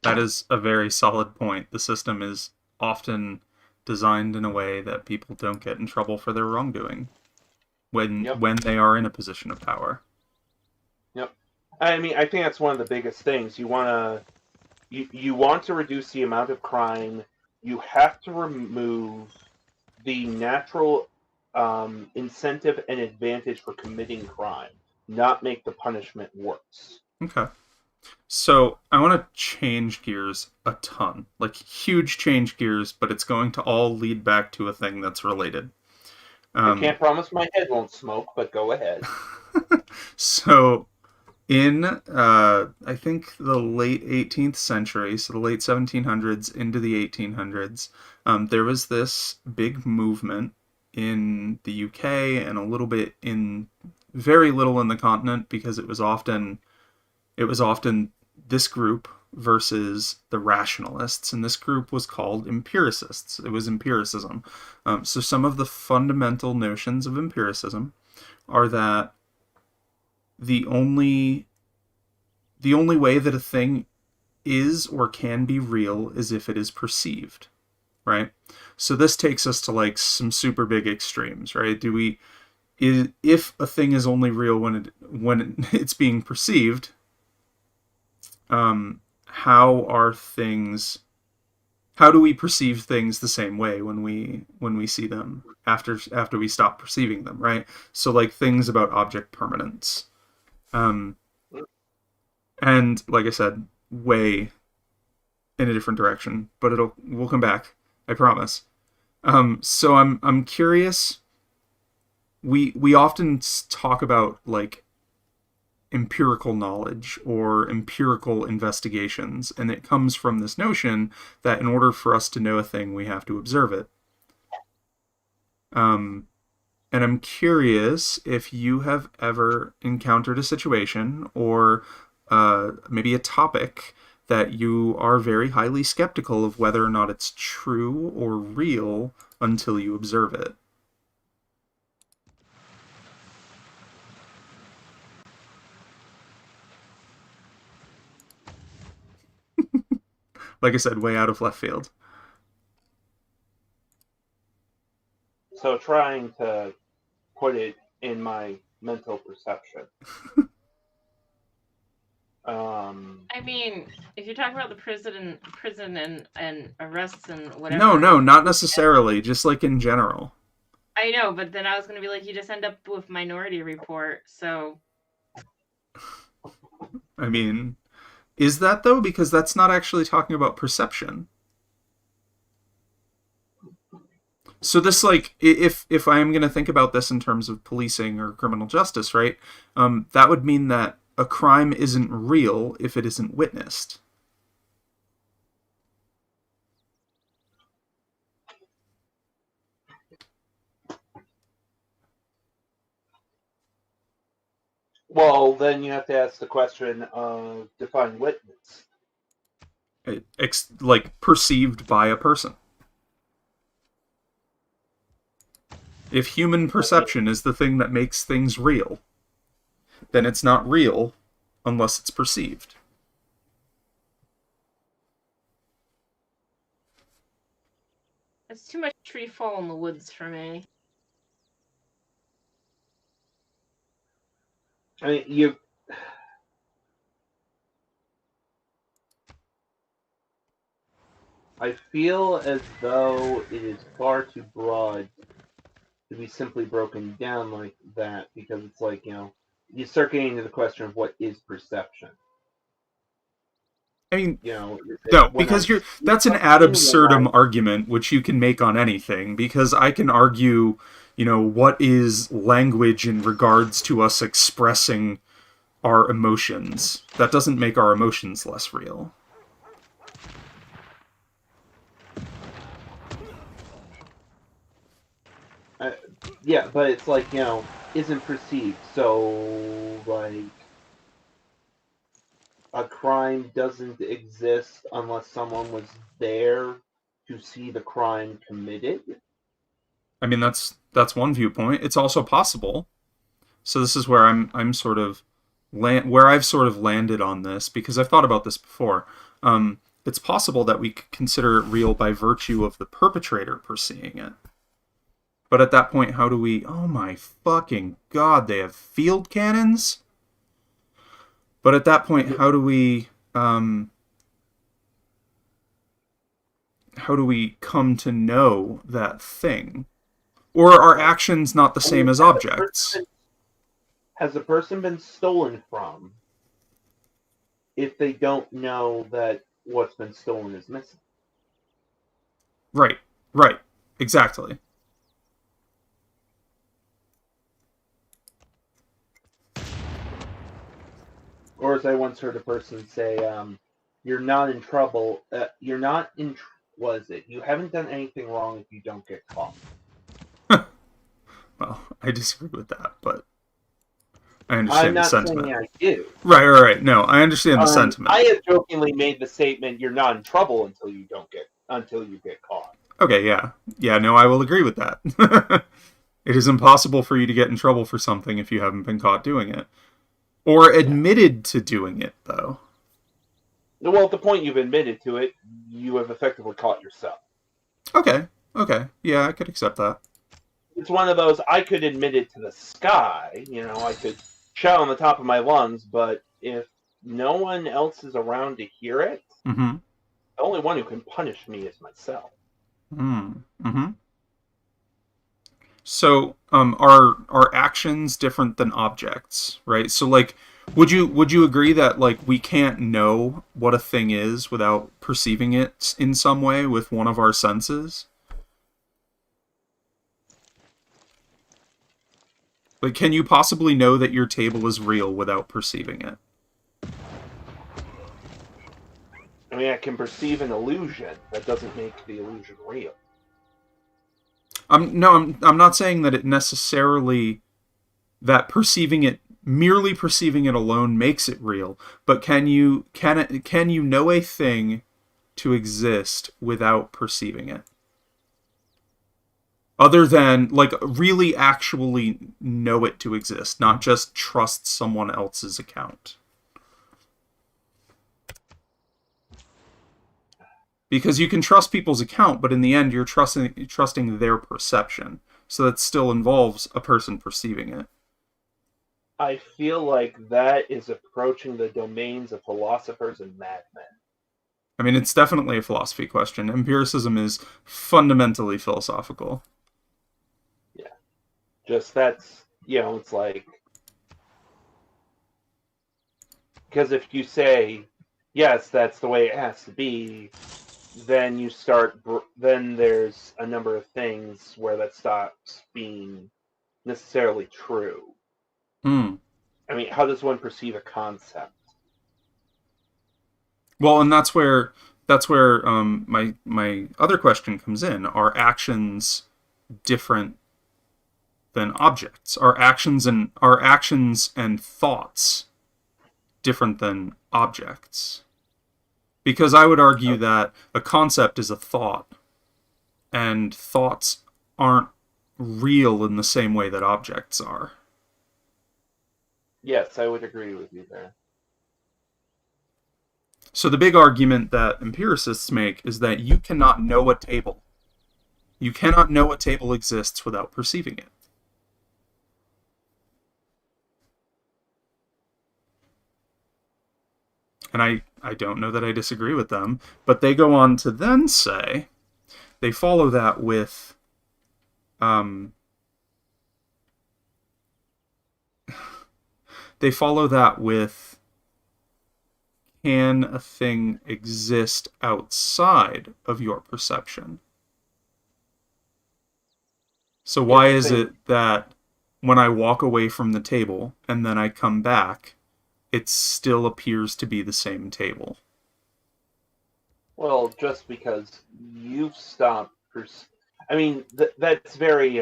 That is a very solid point. The system is often designed in a way that people don't get in trouble for their wrongdoing when they are in a position of power. Yep. I mean, I think that's one of the biggest things. You want to reduce the amount of crime. You have to remove the natural incentive and advantage for committing crime, not make the punishment worse. Okay. So I want to change gears a ton, like huge change gears, but it's going to all lead back to a thing that's related. I can't promise my head won't smoke, but go ahead. So in, I think, the late 18th century, so the late 1700s into the 1800s, there was this big movement in the UK and a little bit very little in the continent, because it was often this group versus the rationalists, and this group was called empiricists. It was empiricism. So some of the fundamental notions of empiricism are that the only way that a thing is or can be real is if it is perceived, right? So this takes us to like some super big extremes, right? If a thing is only real when it's being perceived, how do we perceive things the same way when we see them after we stop perceiving them, right? So like things about object permanence, and like I said, way in a different direction, but we'll come back, I promise. So I'm curious, we often talk about like empirical knowledge or empirical investigations, and it comes from this notion that in order for us to know a thing, we have to observe it. And I'm curious if you have ever encountered a situation or maybe a topic that you are very highly skeptical of whether or not it's true or real until you observe it. Like I said, way out of left field. So trying to put it in my mental perception. I mean, if you're talking about the prison and arrests and whatever. No, not necessarily. Just like in general. I know, but then I was going to be like, you just end up with Minority Report, so. I mean, is that though? Because that's not actually talking about perception. So this, like, if I am going to think about this in terms of policing or criminal justice, right, that would mean that a crime isn't real if it isn't witnessed. Well, then you have to ask the question of define witness. Like, perceived by a person. If human perception is the thing that makes things real, then it's not real unless it's perceived. It's too much tree fall in the woods for me. I mean, I feel as though it is far too broad to be simply broken down like that, because it's like, you start getting into the question of what is perception. I mean, no, because that's an ad absurdum argument, which you can make on anything, because I can argue, what is language in regards to us expressing our emotions. That doesn't make our emotions less real. Yeah, but it's like, isn't perceived. So, like, a crime doesn't exist unless someone was there to see the crime committed. I mean, that's one viewpoint. It's also possible. So this is where I'm sort of where I've sort of landed on this, because I've thought about this before. It's possible that we could consider it real by virtue of the perpetrator perceiving it. But at that point, how do we... Oh my fucking god, they have field cannons? But at that point, how do we come to know that thing? Or are actions not the same as objects? Has a person been stolen from if they don't know that what's been stolen is missing? Right, exactly. Or as I once heard a person say, you're not in trouble, you haven't done anything wrong if you don't get caught. Well, I disagree with that, but I understand the sentiment. I'm not saying I do. Right. No, I understand the sentiment. I have jokingly made the statement, you're not in trouble until you get caught. Okay, yeah. Yeah, no, I will agree with that. It is impossible for you to get in trouble for something if you haven't been caught doing it. Or admitted to doing it, though. Well, at the point you've admitted to it, you have effectively caught yourself. Okay. Yeah, I could accept that. It's one of those, I could admit it to the sky, I could shout on the top of my lungs, but if no one else is around to hear it, the only one who can punish me is myself. So, are actions different than objects, right? So, like, would you agree that, like, we can't know what a thing is without perceiving it in some way with one of our senses? But can you possibly know that your table is real without perceiving it? I mean, I can perceive an illusion. That doesn't make the illusion real. I'm not saying that it necessarily that merely perceiving it alone makes it real, but can you know a thing to exist without perceiving it? Other than, like, really actually know it to exist, not just trust someone else's account. Because you can trust people's account, but in the end you're trusting their perception. So that still involves a person perceiving it. I feel like that is approaching the domains of philosophers and madmen. I mean, it's definitely a philosophy question. Empiricism is fundamentally philosophical. Yeah. Just that's, it's like... Because if you say, yes, that's the way it has to be, then then there's a number of things where that stops being necessarily true. Hmm. I mean, how does one perceive a concept? Well, and that's where my other question comes in. Are actions different than objects? Are actions and thoughts different than objects? Because I would argue that a concept is a thought, and thoughts aren't real in the same way that objects are. Yes, I would agree with you there. So the big argument that empiricists make is that you cannot know a table. You cannot know a table exists without perceiving it. And I don't know that I disagree with them, but they go on to then say, they follow that with, can a thing exist outside of your perception? So why is it that when I walk away from the table and then I come back, it still appears to be the same table? Well, just because you've stopped... I mean, that's very...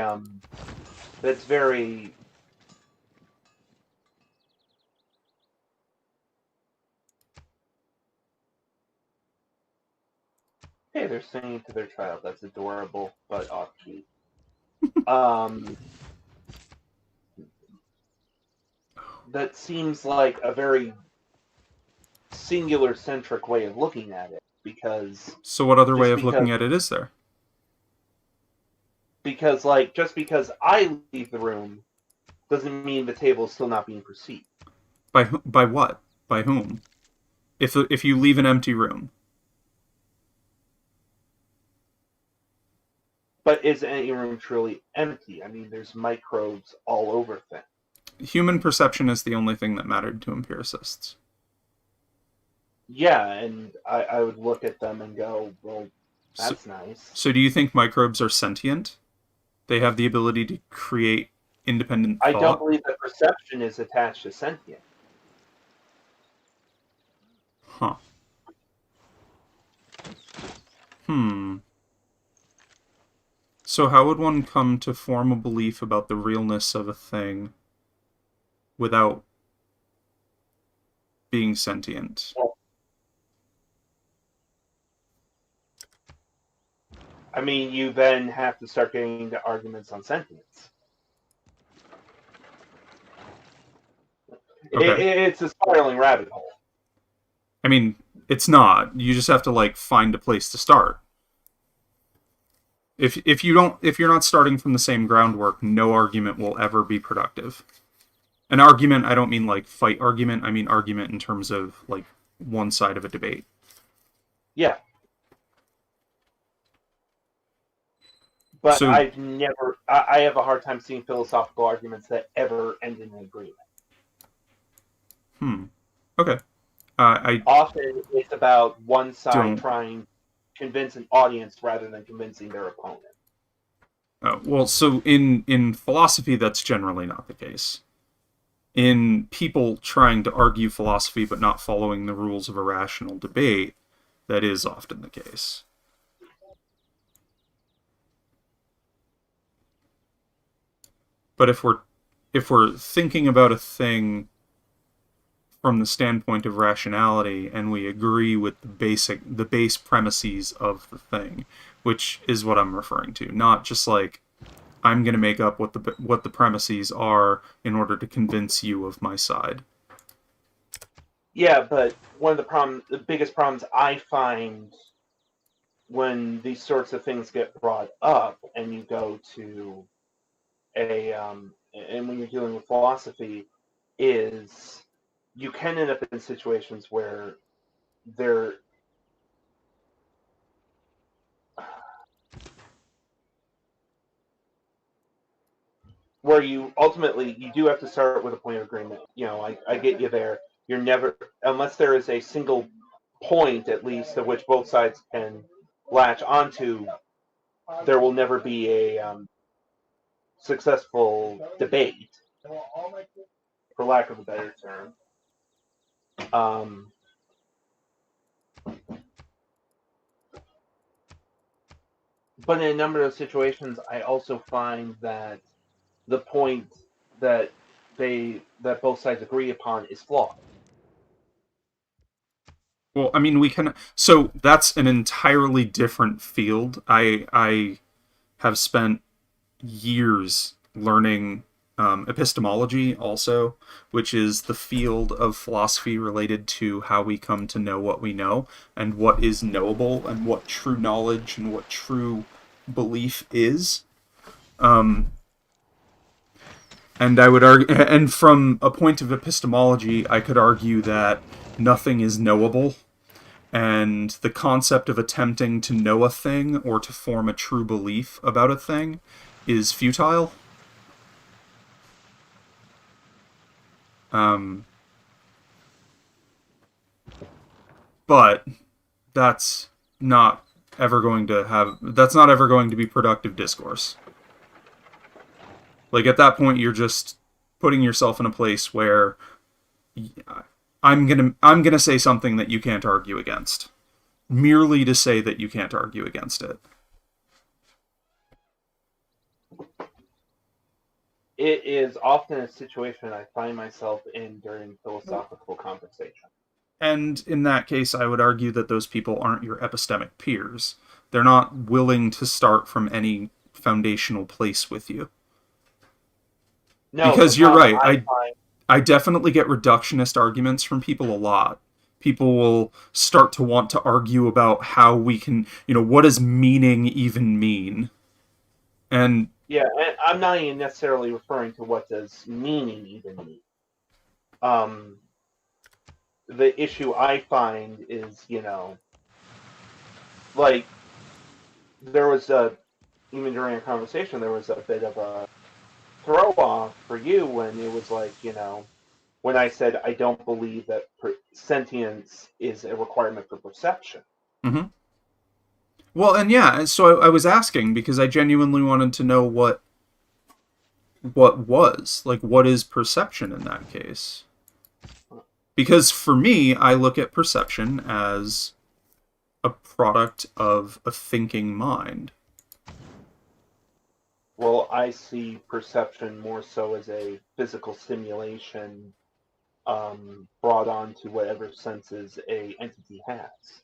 Hey, they're singing to their child. That's adorable, but off-key. That seems like a very singular-centric way of looking at it, because... So what other way of looking at it is there? Because, like, just because I leave the room doesn't mean the table is still not being perceived. By what? By whom? If you leave an empty room. But is any room truly empty? I mean, there's microbes all over things. Human perception is the only thing that mattered to empiricists. Yeah, and I would look at them and go, well, that's nice. So do you think microbes are sentient? They have the ability to create independent thought? I don't believe that perception is attached to sentient. Huh. So how would one come to form a belief about the realness of a thing without being sentient? I mean, you then have to start getting into arguments on sentience. Okay. It's a spiraling rabbit hole. I mean, it's not. You just have to, like, find a place to start. If you're not starting from the same groundwork, no argument will ever be productive. An argument, I don't mean like fight argument, I mean argument in terms of like one side of a debate. Yeah. But So, I have a hard time seeing philosophical arguments that ever end in an agreement. Okay. Often it's about one side trying to convince an audience rather than convincing their opponent. Well, so in philosophy, that's generally not the case. In people trying to argue philosophy but not following the rules of a rational debate, that is often the case. But if we're thinking about a thing from the standpoint of rationality and we agree with the base premises of the thing, which is what I'm referring to, not just like I'm going to make up what the premises are in order to convince you of my side. Yeah, but one of the biggest problems I find when these sorts of things get brought up, and you go to and when you're dealing with philosophy, is you can end up in situations where there where you do have to start with a point of agreement. I get you there. You're never, unless there is a single point at least of which both sides can latch onto, there will never be a successful debate, for lack of a better term. But in a number of situations, I also find that the point that both sides agree upon is flawed. Well, I mean, so that's an entirely different field. I have spent years learning epistemology also, which is the field of philosophy related to how we come to know what we know and what is knowable and what true knowledge and what true belief is. And I would argue, and from a point of epistemology, I could argue that nothing is knowable, and the concept of attempting to know a thing or to form a true belief about a thing is futile. But that's not ever going to be productive discourse. Like, at that point, you're just putting yourself in a place where I'm gonna say something that you can't argue against, merely to say that you can't argue against it. It is often a situation I find myself in during philosophical conversation. And in that case, I would argue that those people aren't your epistemic peers. They're not willing to start from any foundational place with you. No, because you're right. find... I definitely get reductionist arguments from people a lot. People will start to want to argue about how we can, what does meaning even mean? And yeah, and I'm not even necessarily referring to what does meaning even mean. The issue I find is, like, there was even during a conversation, there was a bit of a throw off for you when it was like, when I said I don't believe that sentience is a requirement for perception. Mm-hmm. Well, and yeah, so I was asking because I genuinely wanted to know what is perception in that case? Because for me, I look at perception as a product of a thinking mind. Well, I see perception more so as a physical stimulation brought on to whatever senses a entity has.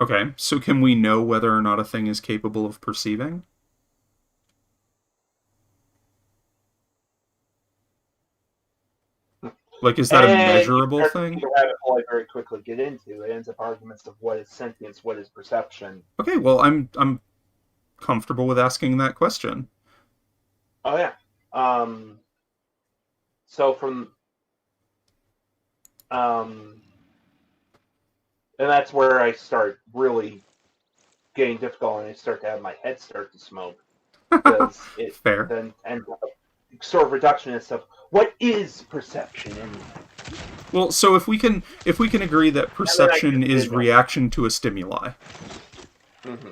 Okay, so can we know whether or not a thing is capable of perceiving? Like, is that a measurable thing? You rabbit hole I very quickly get into. It ends up arguments of what is sentience, what is perception. Okay, well, I'm comfortable with asking that question. Oh yeah. So from and that's where I start really getting difficult, and I start to have my head start to smoke because it Fair. then ends up sort of reductionist of what is perception anyway. Well, so if we can agree that perception is reaction to a stimuli. Mm-hmm.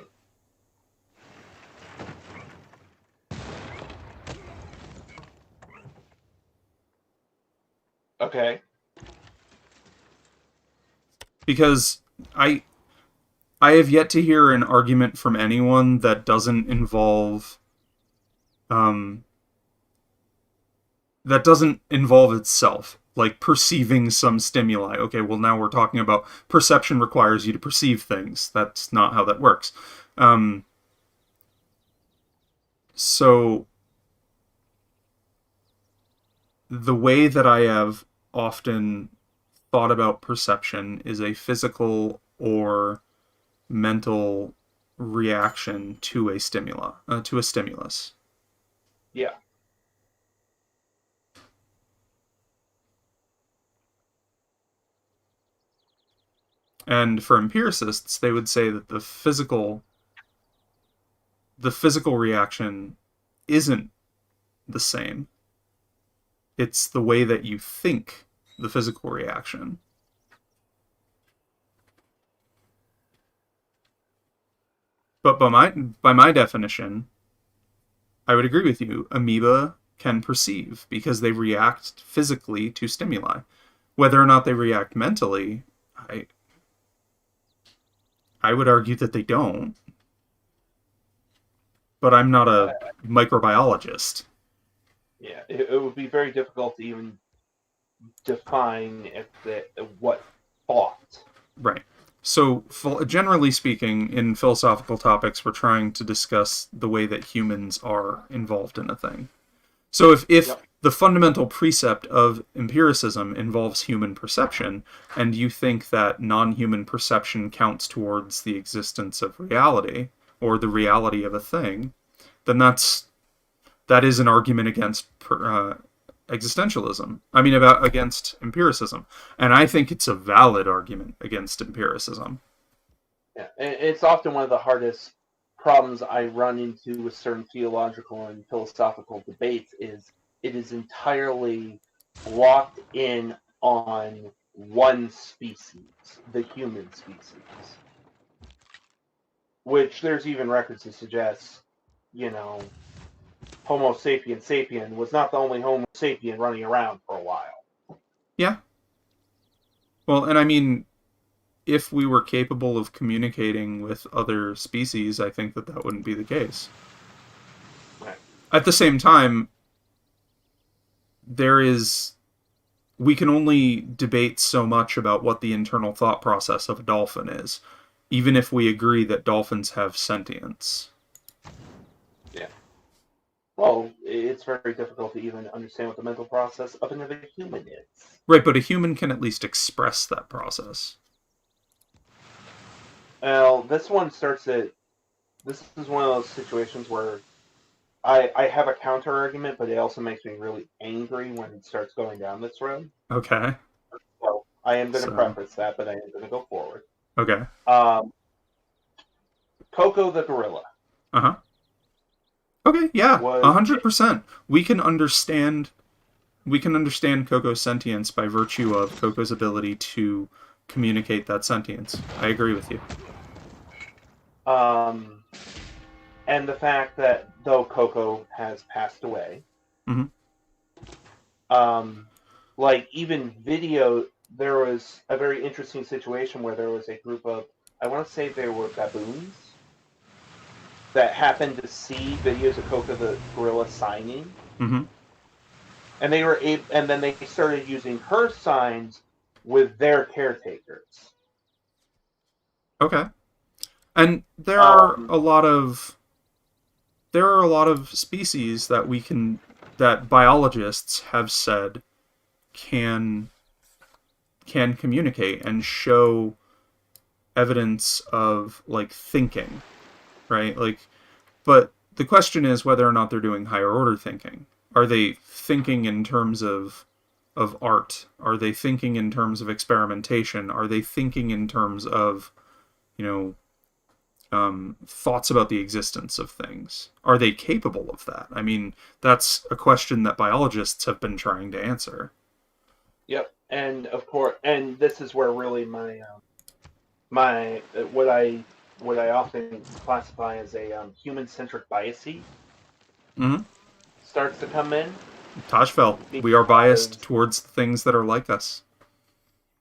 Okay. Because I have yet to hear an argument from anyone that doesn't involve um that doesn't involve itself, like perceiving some stimuli. Okay, well, now we're talking about perception requires you to perceive things. That's not how that works. Um, so the way that I have often thought about perception is a physical or mental reaction to a stimulus. Yeah. And for empiricists, they would say that the physical reaction isn't the same. It's the way that you think the physical reaction. But by my definition, I would agree with you. Amoeba can perceive because they react physically to stimuli. Whether or not they react mentally, I I would argue that they don't. But I'm not a microbiologist. Yeah. It would be very difficult to even define what thought. Right. So, generally speaking, in philosophical topics, we're trying to discuss the way that humans are involved in a thing. So, if Yep. the fundamental precept of empiricism involves human perception, and you think that non-human perception counts towards the existence of reality, or the reality of a thing, then that is an argument against existentialism. I mean, against empiricism, and I think it's a valid argument against empiricism. Yeah. And it's often one of the hardest problems I run into with certain theological and philosophical debates is it is entirely locked in on one species, the human species, which there's even records to suggest, you know, Homo sapien sapien was not the only Homo sapien running around for a while. Yeah. Well, and I mean, if we were capable of communicating with other species, I think that wouldn't be the case. Right. At the same time, we can only debate so much about what the internal thought process of a dolphin is, even if we agree that dolphins have sentience. Yeah. Well, it's very difficult to even understand what the mental process of another human is. Right, but a human can at least express that process. Well, this one starts at. This is one of those situations where I have a counter argument, but it also makes me really angry when it starts going down this road. Okay. So I am going to So, preface that, but I am going to go forward. okay. Coco the gorilla Uh-huh. Okay, yeah, was 100%. We can understand Coco's sentience by virtue of Coco's ability to communicate that sentience. I agree with you. and the fact that though Coco has passed away, Mhm. like even video, there was a very interesting situation where there was a group of, I want to say they were baboons that happened to see videos of Coco the gorilla signing, Mhm. and and then they started using her signs with their caretakers. Okay. And Um, there are a lot of species that biologists have said can can communicate and show evidence of like thinking, right? Like, but the question is whether or not they're doing higher order thinking. Are they thinking in terms of art? Are they thinking in terms of experimentation? Are they thinking in terms of, you know, thoughts about the existence of things? Are they capable of that? I mean, that's a question that biologists have been trying to answer. yep, and of course, and this is where really my what I often classify as a human centric bias Hmm. starts to come in. Tajfel, we are biased towards the things that are like us.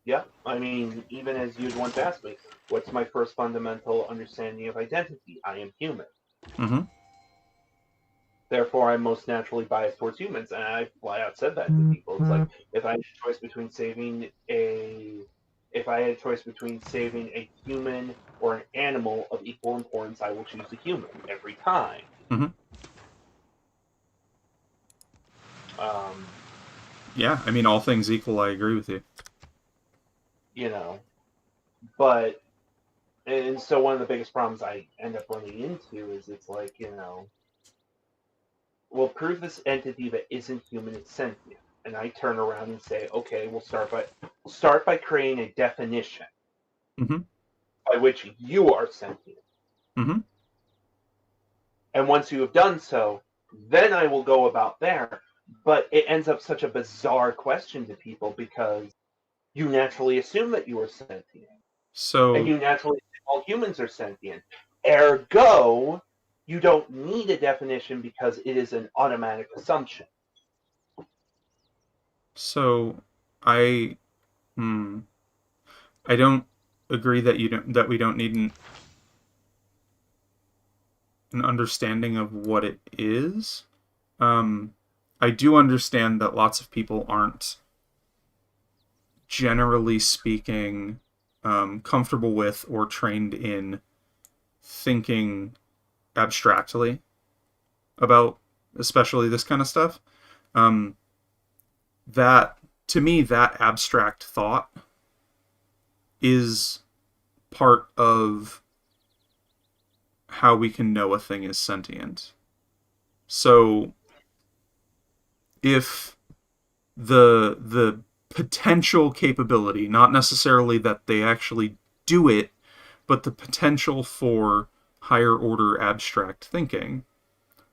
Yeah, I mean, even as you'd once asked me, what's my first fundamental understanding of identity? I am human. Mm-hmm. Therefore, I'm most naturally biased towards humans, and I flat out said that to people. It's like if I had a choice between saving a human or an animal of equal importance, I will choose the human every time. Mm-hmm. Um, Yeah, I mean, all things equal, I agree with you. you know, but and so one of the biggest problems I end up running into is it's like, we'll prove this entity that isn't human is sentient. And I turn around and say, okay, we'll start by creating a definition Mm-hmm. by which you are sentient. Mm-hmm. And once you have done so, then I will go about there. But it ends up such a bizarre question to people because you naturally assume that you are sentient. And So, you naturally assume all humans are sentient. Ergo, you don't need a definition because it is an automatic assumption. so, I, I don't agree that we don't need an understanding of what it is. Um, I do understand that lots of people aren't, generally speaking, comfortable with or trained in thinking abstractly about, especially this kind of stuff. Um, that to me, that abstract thought is part of how we can know a thing is sentient. So if the potential capability, not necessarily that they actually do it, but the potential for higher order abstract thinking,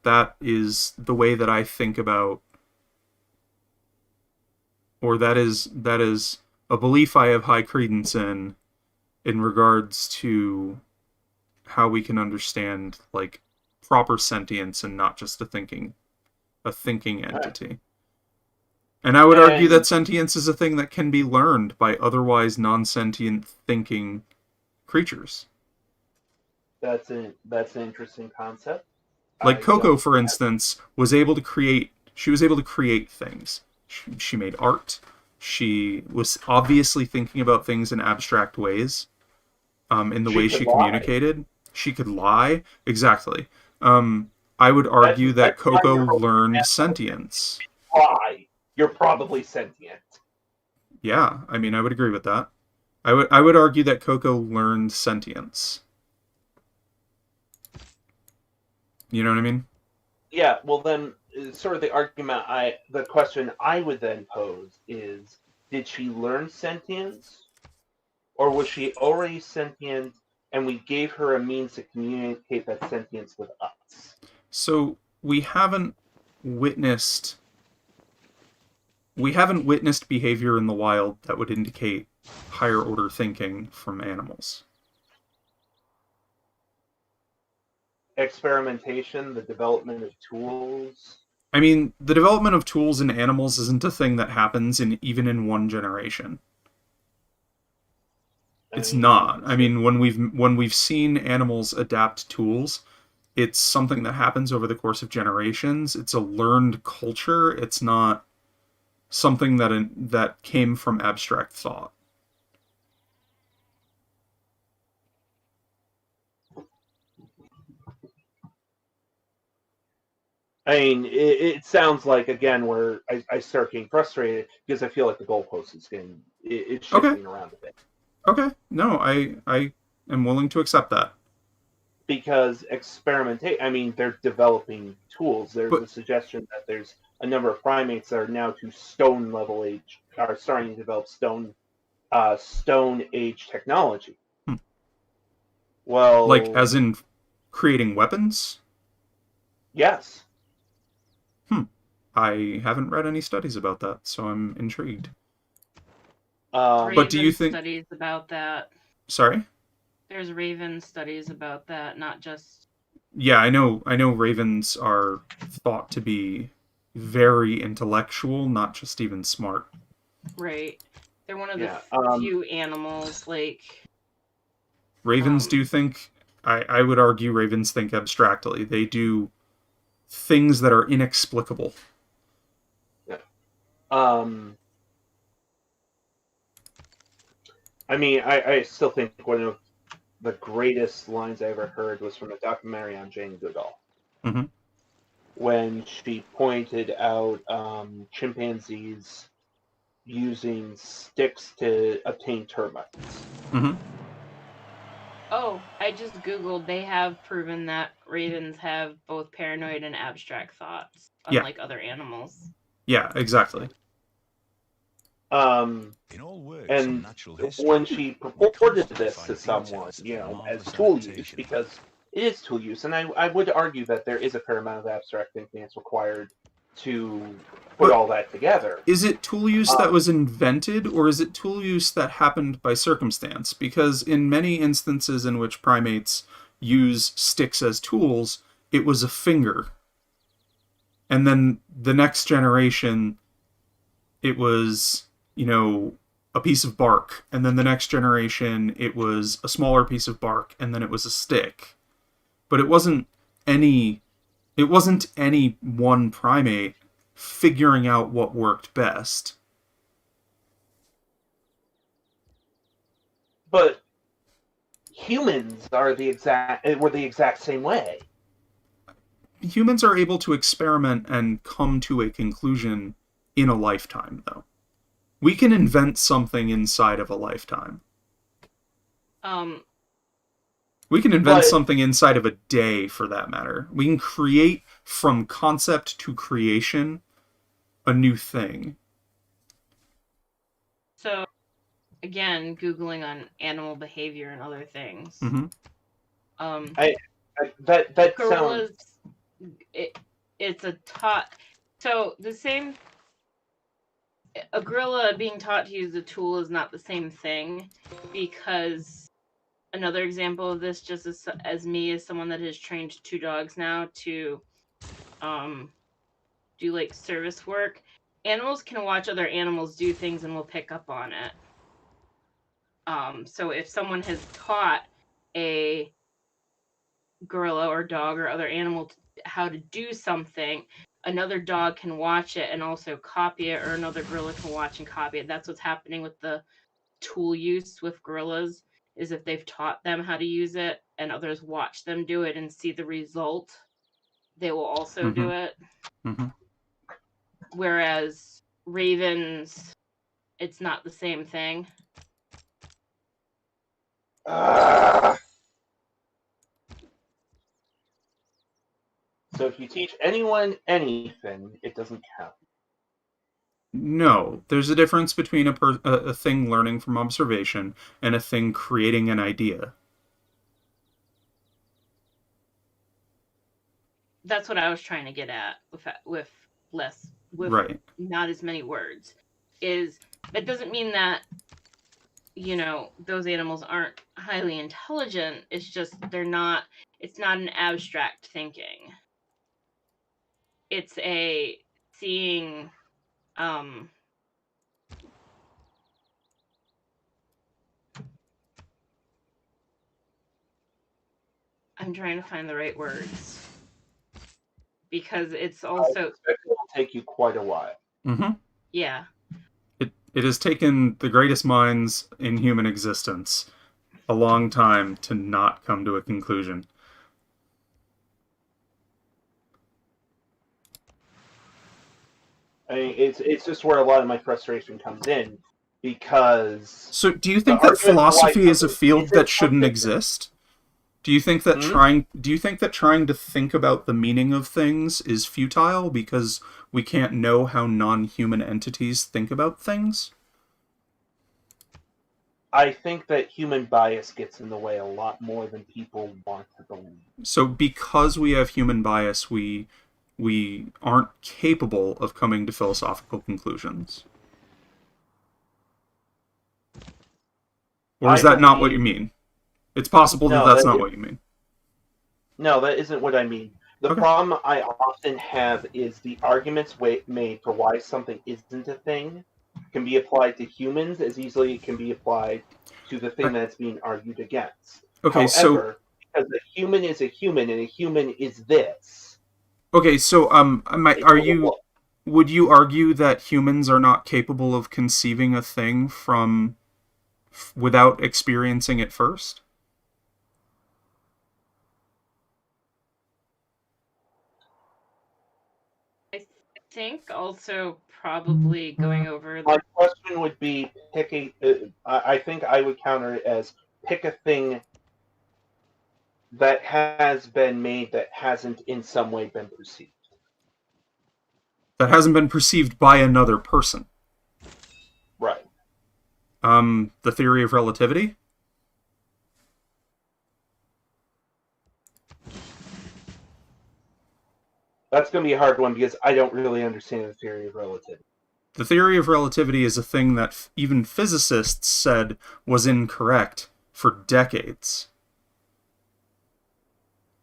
that is the way that I think about, or that is a belief I have high credence in regards to how we can understand like proper sentience and not just a thinking entity. And I would argue And that sentience is a thing that can be learned by otherwise non-sentient thinking creatures. that's an interesting concept. Like I Coco, don't for instance, was able to create. She was able to create things. She made art. She was obviously thinking about things in abstract ways. In the she way could she lie. communicated, she could lie. Exactly. I would That's argue that that's why Coco you're learned sentience. lie. You're probably sentient. Yeah, I mean, I would agree with that. I would argue that Coco learned sentience. You know what I mean? Yeah, well then sort of the question I would then pose is did she learn sentience or was she already sentient and we gave her a means to communicate that sentience with us? So witnessed we haven't witnessed behavior in the wild that would indicate higher order thinking from animals. Experimentation, the development of tools. I mean, the development of tools in animals isn't a thing that happens in even in one generation. I It's mean, you not. can I say mean, when we've seen animals adapt tools, it's something that happens over the course of generations. It's a learned culture. It's not something that came from abstract thought. it sounds like again where I start getting frustrated because I feel like the goalpost is it's Okay. shifting around a bit. Okay. No, I am willing to accept that. Because I mean, they're developing tools. There's But a suggestion that there's a number of primates that are now to stone level age, are starting to develop stone age technology. hmm, like Well, as in creating weapons? yes. Hmm. I haven't read any studies about that, so I'm intrigued. But do you Raven think studies about that. sorry? There's Raven studies about that, not just Yeah, I know ravens are thought to be very intellectual, not just even smart. Right. They're one of the Yeah, few animals, like... Ravens do think, I would argue ravens think abstractly. They do things that are inexplicable. Yeah. I mean, I still think one of the greatest lines I ever heard was from a documentary on Jane Goodall, Mm-hmm. when she pointed out chimpanzees using sticks to obtain termites. Mm-hmm. Oh, I just Googled. They have proven that ravens have both paranoid and abstract thoughts, Yeah. unlike other animals. Yeah, exactly. In all works on And natural history, when she we purported constantly this find to someone, details of you the know, as marvelous tool use, adaptation. because it is tool use, and I would argue that there is a fair amount of abstract thinking that's required to put But all that together. is it tool use that was invented, or is it tool use that happened by circumstance? Because in many instances in which primates use sticks as tools, it was a finger. And then the next generation, it was, a piece of bark. And then the next generation, it was a smaller piece of bark, and then it was a stick. But any it wasn't any one primate figuring out what worked best. But humans were the exact same way. Humans are able to experiment and come to a conclusion in a lifetime, though. We can invent something inside of a lifetime. We can invent something inside of a day, for that matter. We can create from concept to creation a new thing. So, again, Googling on animal behavior and other things. Mm-hmm. That gorillas, sounds... it's a taught... So, the same... A gorilla being taught to use a tool is not the same thing, because another example of this, just as me, as someone that has trained 2 dogs now to do like service work, animals can watch other animals do things and will pick up on it. So if someone has taught a gorilla or dog or other animal how to do something, another dog can watch it and also copy it, or another gorilla can watch and copy it. That's what's happening with the tool use with gorillas, is if they've taught them how to use it and others watch them do it and see the result, they will also do it. Mm-hmm. Whereas ravens, it's not the same thing. So if you teach anyone anything, it doesn't count. No, there's a difference between a thing learning from observation and a thing creating an idea. That's what I was trying to get at with right. not as many words. Is that doesn't mean that, those animals aren't highly intelligent. It's just it's not an abstract thinking. It's a seeing, I'm trying to find the right words, because it's also... It will take you quite a while. Mm-hmm. Yeah. It has taken the greatest minds in human existence a long time to not come to a conclusion. I mean, it's just where a lot of my frustration comes in, because... So do you think that philosophy is a field that shouldn't exist? Do you think that trying to think about the meaning of things is futile because we can't know how non-human entities think about things? I think that human bias gets in the way a lot more than people want to believe. So because we have human bias, we aren't capable of coming to philosophical conclusions. Or is that not what you mean? It's possible that that's not what you mean. No, that isn't what I mean. The Okay. problem I often have is the arguments made for why something isn't a thing can be applied to humans as easily as it can be applied to the thing Right. that's being argued against. Okay, so However, because a human is a human and a human is this, are it you will would you argue that humans are not capable of conceiving a thing from without experiencing it first? I think also probably going over My question would be pick a. I think I would counter it as pick a thing that has been made that hasn't in some way been perceived. That hasn't been perceived by another person. Right. The theory of relativity? That's going to be a hard one because I don't really understand the theory of relativity. The theory of relativity is a thing that even physicists said was incorrect for decades.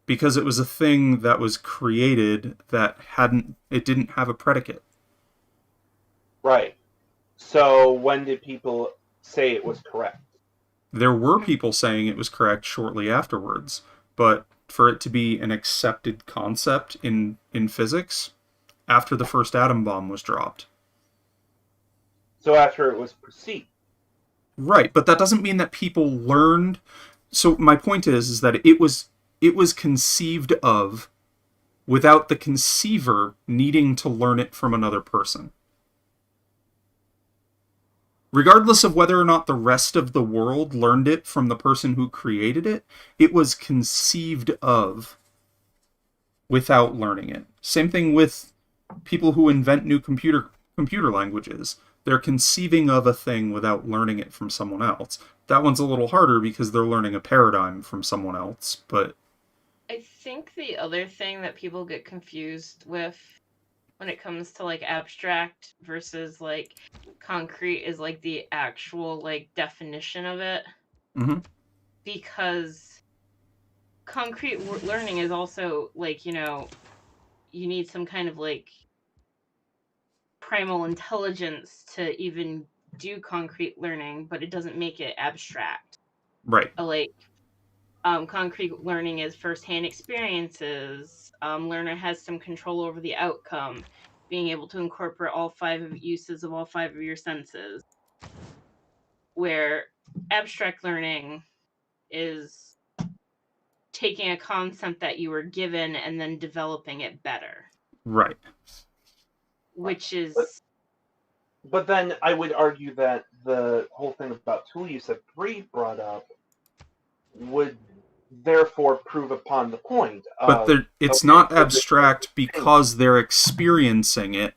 Because it was a thing that was created that it didn't have a predicate. Right. So when did people say it was correct? There were people saying it was correct shortly afterwards, but for it to be an accepted concept in physics, after the first atom bomb was dropped. So after it was perceived. Right, but that doesn't mean that people learned. So my point is that it was conceived of without the conceiver needing to learn it from another person. Regardless of whether or not the rest of the world learned it from the person who created it, it was conceived of without learning it. Same thing with people who invent new computer languages. They're conceiving of a thing without learning it from someone else. That one's a little harder because they're learning a paradigm from someone else, but I think the other thing that people get confused with when it comes to like abstract versus like concrete is like the actual like definition of it. mm-hmm. Because concrete learning is also like, you need some kind of like primal intelligence to even do concrete learning, but it doesn't make it abstract. Right. Like concrete learning is firsthand experiences. Learner has some control over the outcome, being able to incorporate all uses of all five of your senses. Where abstract learning is taking a concept that you were given and then developing it better. Right. Which is. But then I would argue that the whole thing about tool use that Bree brought up would therefore prove upon the point But of it's okay, not so this abstract because they're experiencing it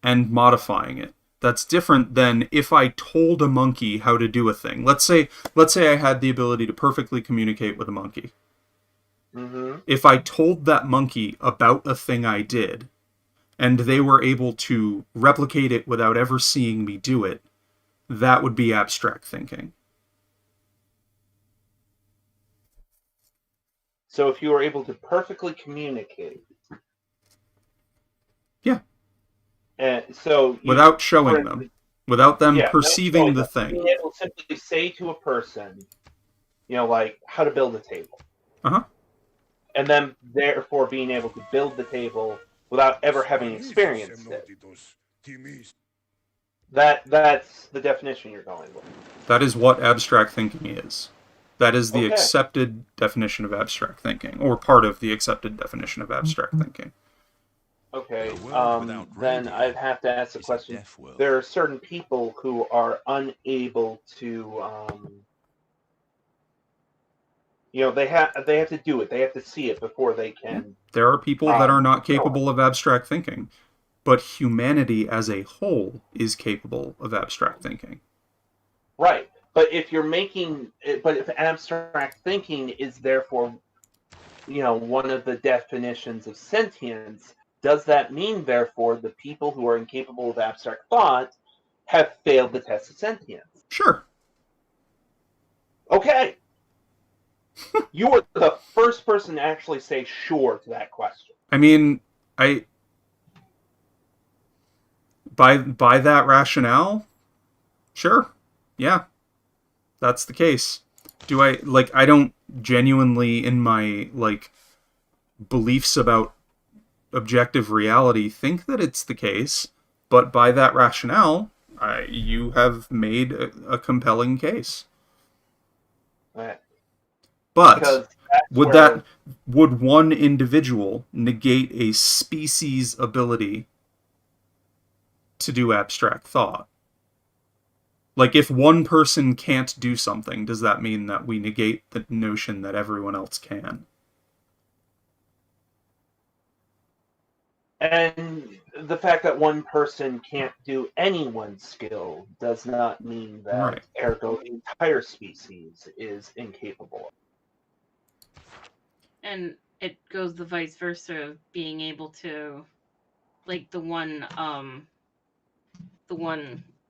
and modifying it. That's different than if I told a monkey how to do a thing. Let's say I had the ability to perfectly communicate with a monkey. Mm-hmm. If I told that monkey about a thing I did, and they were able to replicate it without ever seeing me do it, that would be abstract thinking. So if you were able to perfectly communicate, Yeah. and so without showing them, without them perceiving the thing. Being able to simply say to a person, like how to build a table. Uh-huh. And then therefore being able to build the table without ever having experienced it. That's the definition you're going with. That is what abstract thinking is. That is the Okay. accepted definition of abstract thinking, or part of the accepted definition of abstract thinking. Okay, then I'd have to ask the question. There are certain people who are unable to, they have to do it. They have to see it before they can. There are people that are not capable of abstract thinking, but humanity as a whole is capable of abstract thinking. Right, but if abstract thinking is therefore, one of the definitions of sentience, does that mean, therefore, the people who are incapable of abstract thought have failed the test of sentience? Sure. Okay. You were the first person to actually say sure to that question. I mean, I by that rationale, sure, yeah, that's the case. Do I like? I don't genuinely, in my like beliefs about objective reality, think that it's the case, but by that rationale, you have made a compelling case. Right. But Because that's would where that would one individual negate a species' ability to do abstract thought? Like, if one person can't do something, does that mean that we negate the notion that everyone else can? and the fact that one person can't do any one skill does not mean that Right. ergo the entire species is incapable. And it goes the vice versa of being able to, like the one,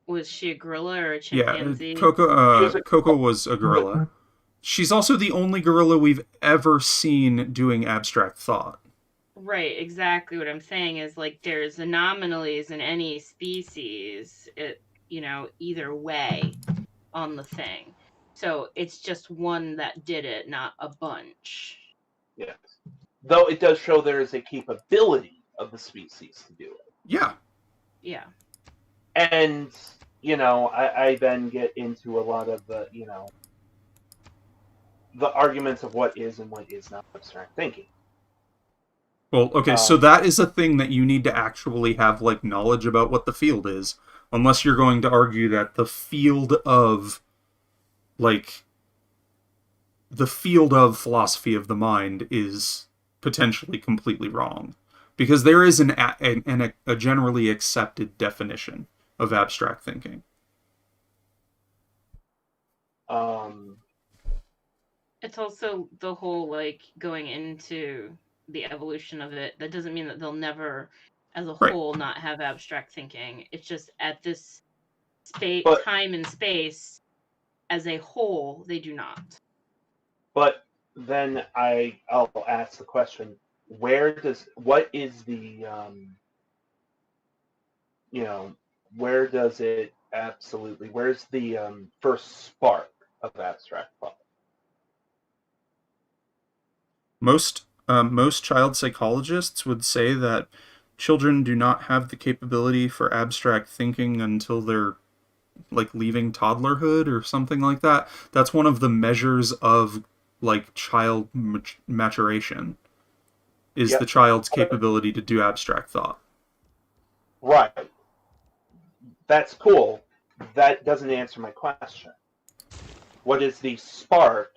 was she a gorilla or a Yeah, chimpanzee? She was a Coco was a gorilla. She's also the only gorilla we've ever seen doing abstract thought. Right, exactly what I'm saying is like there's anomalies in any species, either way on the thing. So it's just one that did it, not a bunch. yes. Though it does show there is a capability of the species to do it. Yeah. Yeah. And, I then get into a lot of the, the arguments of what is and what is not abstract thinking. Well, okay, so that is a thing that you need to actually have like knowledge about what the field is, unless you're going to argue that like the field of philosophy of the mind is potentially completely wrong, because there is a generally accepted definition of abstract thinking. It's also the whole like going into the evolution of it. That doesn't mean that they'll never, as a Right. whole, not have abstract thinking. It's just at this But- time and space, as a whole, they do not. But then I'll ask the question: what is the where's the first spark of abstract thought? Most child psychologists would say that children do not have the capability for abstract thinking until they're like leaving toddlerhood or something like that. That's one of the measures of like child maturation, is Yep. the child's capability to do abstract thought. Right. That's cool. That doesn't answer my question. What is the spark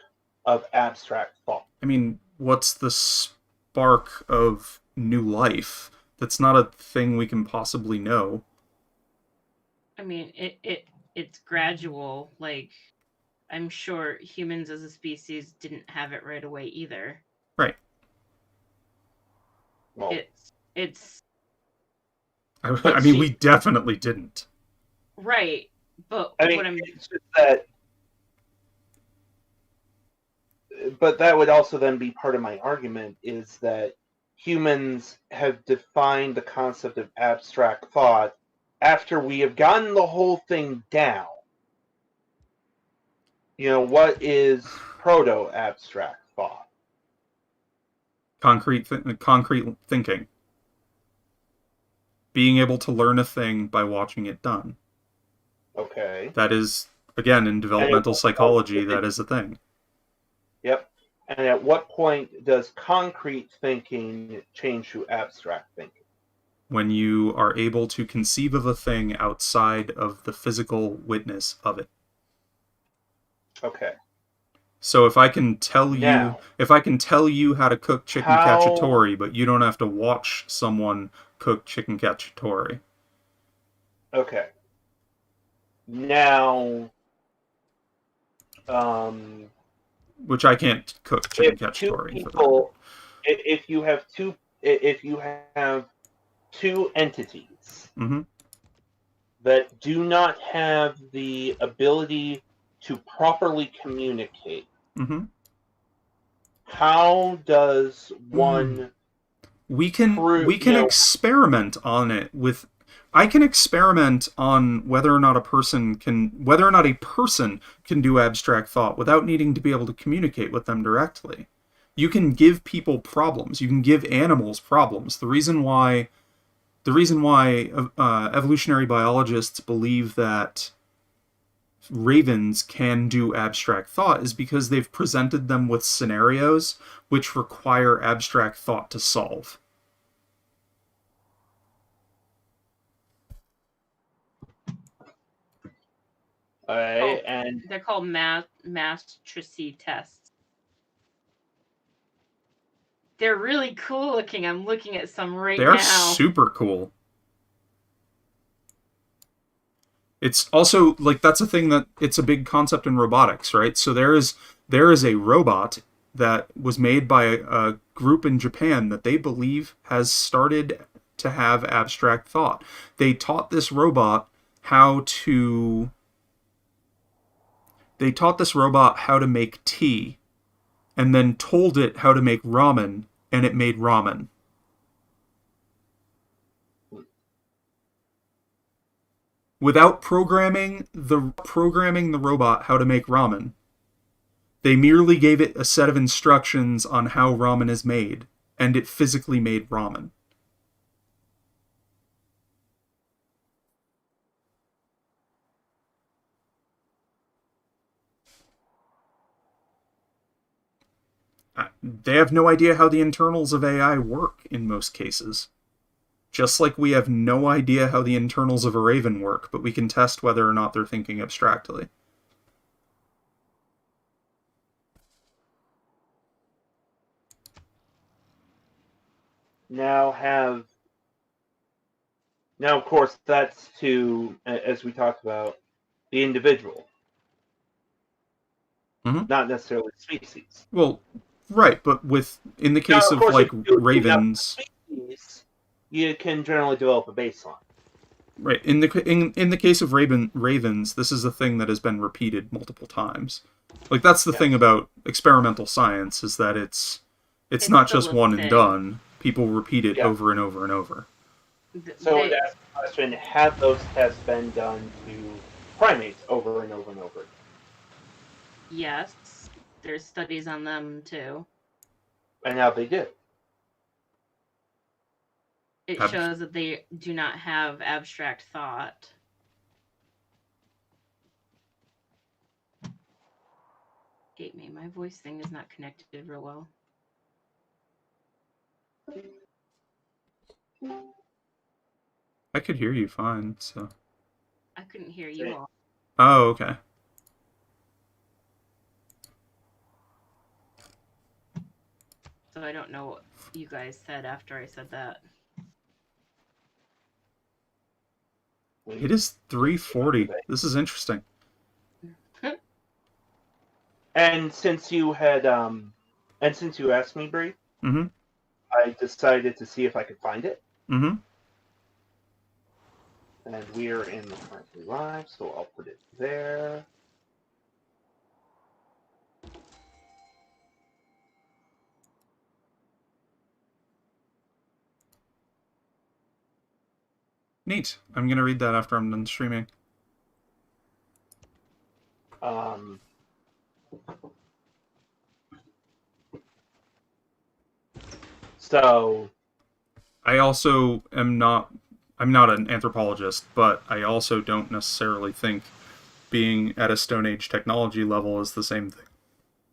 of abstract thought? I mean, what's the spark of new life? That's not a thing we can possibly know. I mean, it's gradual. Like, I'm sure humans as a species didn't have it right away either. Right. Well, it's. I mean, we definitely didn't. Right, but it's just that. But that would also then be part of my argument, is that humans have defined the concept of abstract thought after we have gotten the whole thing down. What is proto-abstract thought? Concrete thinking. Being able to learn a thing by watching it done. Okay. That is, again, in developmental psychology, that is a thing. Yep. And at what point does concrete thinking change to abstract thinking? When you are able to conceive of a thing outside of the physical witness of it. Okay. So if I can tell you how to cook chicken cacciatore, but you don't have to watch someone cook chicken cacciatore. Okay. Now, which I can't cook chicken cacciatore. If you have two entities mm-hmm. that do not have the ability to properly communicate, mm-hmm. how does one we can prove, you know, experiment on it with I can experiment on whether or not a person can do abstract thought without needing to be able to communicate with them directly. You can give people problems. You can give animals problems. The reason why evolutionary biologists believe that ravens can do abstract thought is because they've presented them with scenarios which require abstract thought to solve. and They're called matrices tests. They're really cool looking. I'm looking at some right They're now. super cool. It's also like that's a thing that it's a big concept in robotics, right? So there is a robot that was made by a group in Japan that they believe has started to have abstract thought. They taught this robot how to make tea and then told it how to make ramen, and it made ramen. Without programming the robot how to make ramen. They merely gave it a set of instructions on how ramen is made, and it physically made ramen. They have no idea how the internals of AI work in most cases. Just like we have no idea how the internals of a raven work, but we can test whether or not they're thinking abstractly. now of course, that's to, as we talked about, the individual, not necessarily species. Well, right, but in the case Now, of like if you do ravens, species, you can generally develop a baseline. right? In the case of ravens, this is a thing that has been repeated multiple times. Like that's the thing about experimental science is that it's not just one and done. People repeat it over and over and over. So to ask the question, have those tests been done to primates over and over and over? Yes, there's studies on them too. And how they did. It shows that they do not have abstract thought. Hate me, my voice thing is not connected real well. I could hear you fine, so. I couldn't hear you all. Oh, okay. So I don't know what you guys said after I said that. It is 3:40. This is interesting. And since you had, since you asked me, Bree, I decided to see if I could find it. And we are in the currently live, so I'll put it there. Neat. I'm going to read that after I'm done streaming. So I also I'm not an anthropologist, but I also don't necessarily think being at a Stone Age technology level is the same thing.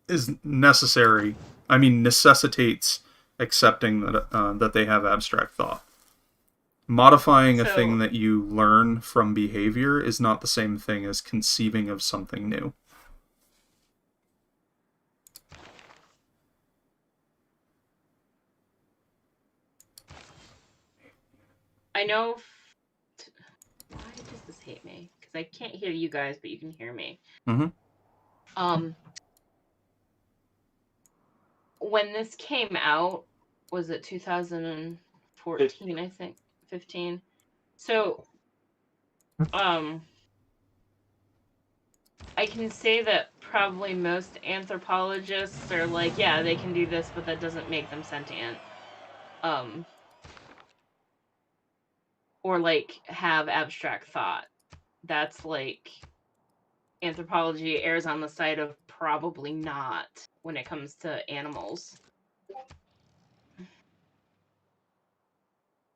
Is necessary. I mean, necessitates accepting that they have abstract thought. Modifying a thing that you learn from behavior is not the same thing as conceiving of something new. I know. Why does this hate me? Because I can't hear you guys, but you can hear me. When this came out, was it 2014? I think 15. So, I can say that probably most anthropologists are like, yeah, they can do this, but that doesn't make them sentient. Or like have abstract thought. That's like anthropology errs on the side of probably not when it comes to animals.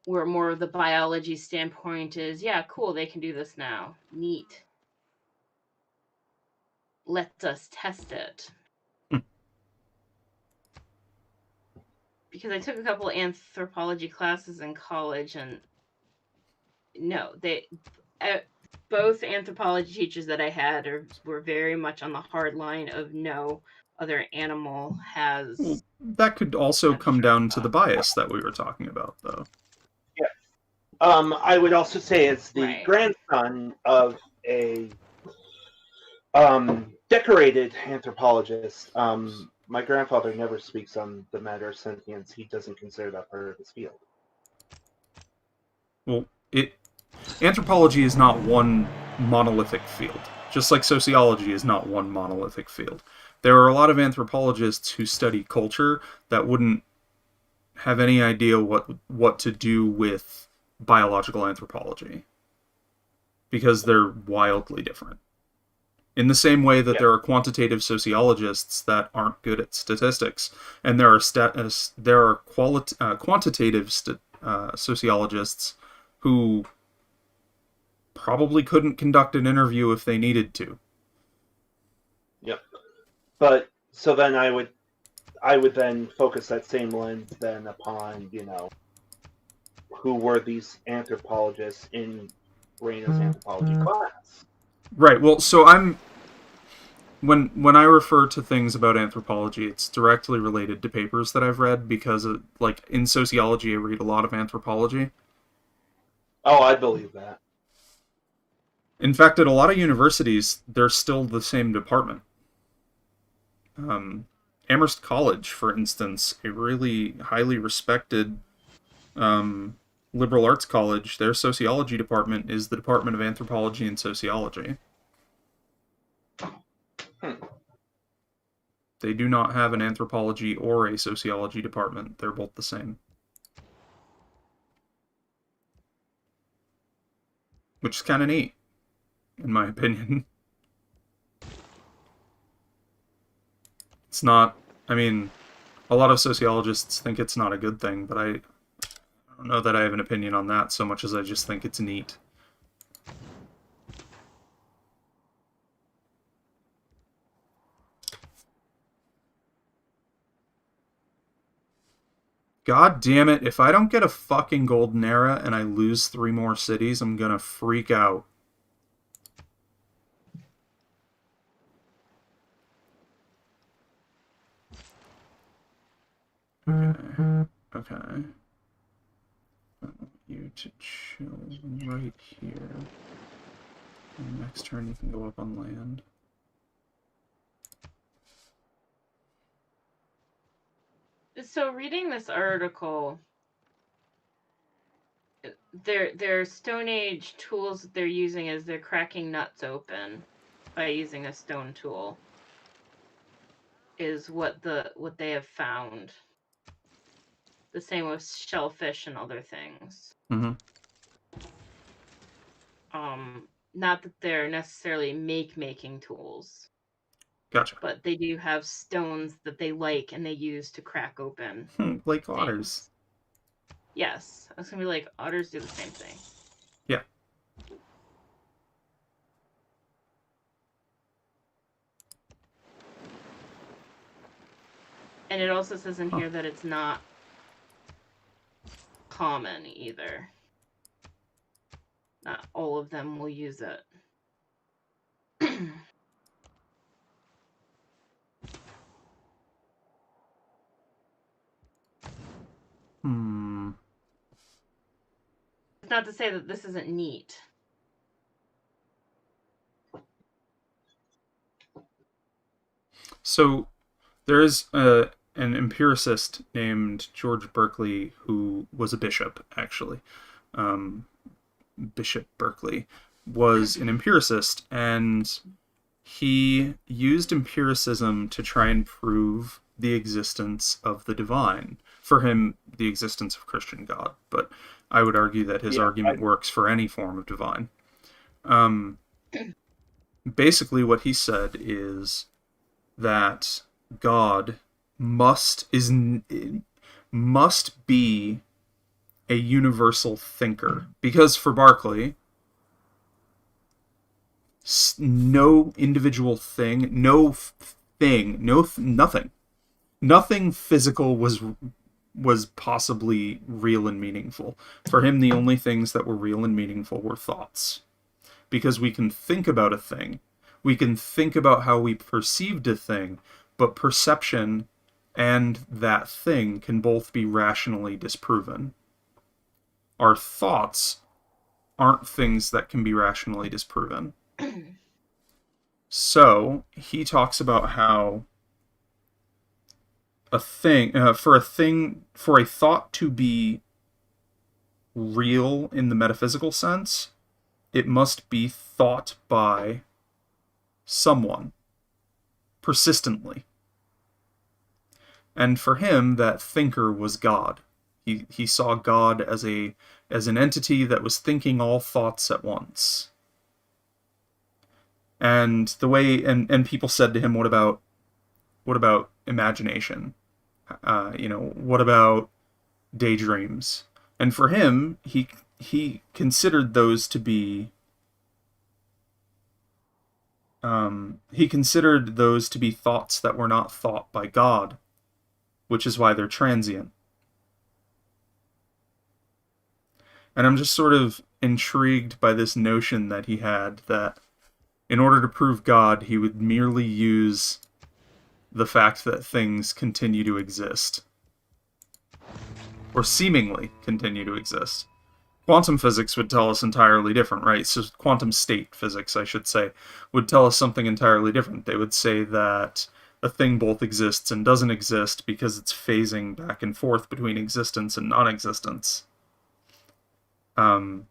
Where more of the biology standpoint is, yeah, cool, they can do this now. Neat. Let us test it. Because I took a couple of anthropology classes in college, and no, both anthropology teachers that I had were very much on the hard line of no other animal has. Well, that could also come abstract down to the thought. bias that we were talking about, though. I would also say it's the Right. grandson of a decorated anthropologist. My grandfather never speaks on the matter of sentience. He doesn't consider that part of his field. Well, anthropology is not one monolithic field, just like sociology is not one monolithic field. There are a lot of anthropologists who study culture that wouldn't have any idea what to do with biological anthropology, because they're wildly different. In the same way that there are quantitative sociologists that aren't good at statistics, and there are quantitative sociologists who probably couldn't conduct an interview if they needed to. Yep. But so then I would then focus that same lens then upon, who were these anthropologists in Raina's anthropology class. Right. Well, so when I refer to things about anthropology, it's directly related to papers that I've read, because like in sociology I read a lot of anthropology. Oh, I believe that. In fact, at a lot of universities, they're still the same department. Amherst College, for instance, a really highly respected liberal arts college, their sociology department is the Department of Anthropology and Sociology. They do not have an anthropology or a sociology department. They're both the same. Which is kind of neat, in my opinion. It's not, I mean, a lot of sociologists think it's not a good thing, but I don't know that I have an opinion on that so much as I just think it's neat. God damn it, if I don't get a fucking golden era and I lose 3 more cities, I'm gonna freak out. Okay. Okay. I want you to chill right here. And next turn you can go up on land. So reading this article, their Stone Age tools that they're using is they're cracking nuts open by using a stone tool. Is what they have found. The same with shellfish and other things. Mm-hmm. Not that they're necessarily making tools. Gotcha. But they do have stones that they like and they use to crack open. Like otters. Yes. I was going to be like, otters do the same thing. Yeah. And it also says in here that it's not common either. Not all of them will use it. It's not to say that this isn't neat. So, there is an empiricist named George Berkeley who was a bishop, actually. Bishop Berkeley was an empiricist, and he used empiricism to try and prove the existence of the divine. For him, the existence of Christian God, but I would argue that his Yeah, argument works for any form of divine. Um, Basically, what he said is that God must be a universal thinker, because for Berkeley, no individual thing, nothing physical was possibly real and meaningful. For him, the only things that were real and meaningful were thoughts, because we can think about a thing, we can think about how we perceived a thing, but perception and that thing can both be rationally disproven. Our thoughts aren't things that can be rationally disproven. So he talks about how for a thought to be real in the metaphysical sense, it must be thought by someone persistently. And for him, that thinker was God. He saw God as an entity that was thinking all thoughts at once. And the way and people said to him, what about imagination? What about daydreams? And for him, he considered those to be thoughts that were not thought by God, which is why they're transient. And I'm just sort of intrigued by this notion that he had that in order to prove God, he would merely use the fact that things continue to exist. Or seemingly continue to exist. Quantum physics would tell us entirely different, right? So quantum state physics, I should say, would tell us something entirely different. They would say that a thing both exists and doesn't exist because it's phasing back and forth between existence and non-existence. And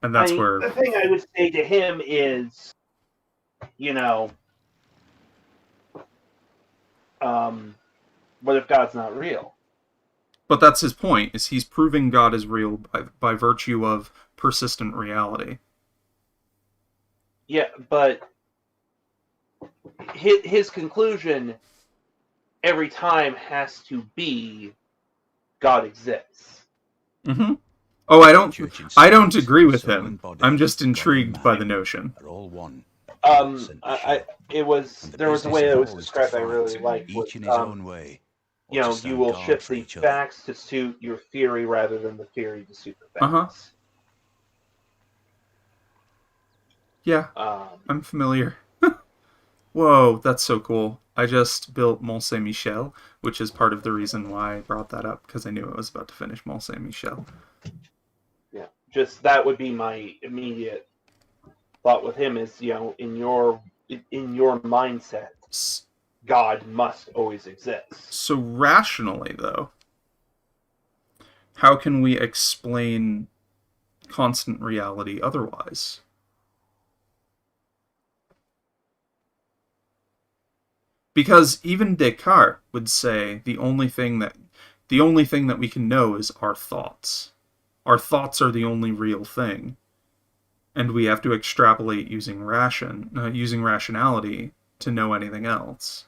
that's where the thing I would say to him is, what if God's not real? But that's his point, is he's proving God is real by virtue of persistent reality. Yeah, but his conclusion every time has to be God exists. Mm-hmm. Oh, I don't agree with him. I'm just intrigued by the notion. Are all one. There was a way that was described I really liked. Each in his own way. You will shift the facts to suit your theory rather than the theory to suit the facts. Uh-huh. Yeah, I'm familiar. Whoa, that's so cool. I just built Mont Saint-Michel, which is part of the reason why I brought that up, because I knew I was about to finish Mont Saint-Michel. Yeah, just that would be my immediate thought with him is, in your mindset, God must always exist. So rationally, though, how can we explain constant reality otherwise? Because even Descartes would say the only thing that we can know is our thoughts. Our thoughts are the only real thing, and we have to extrapolate using rationality to know anything else.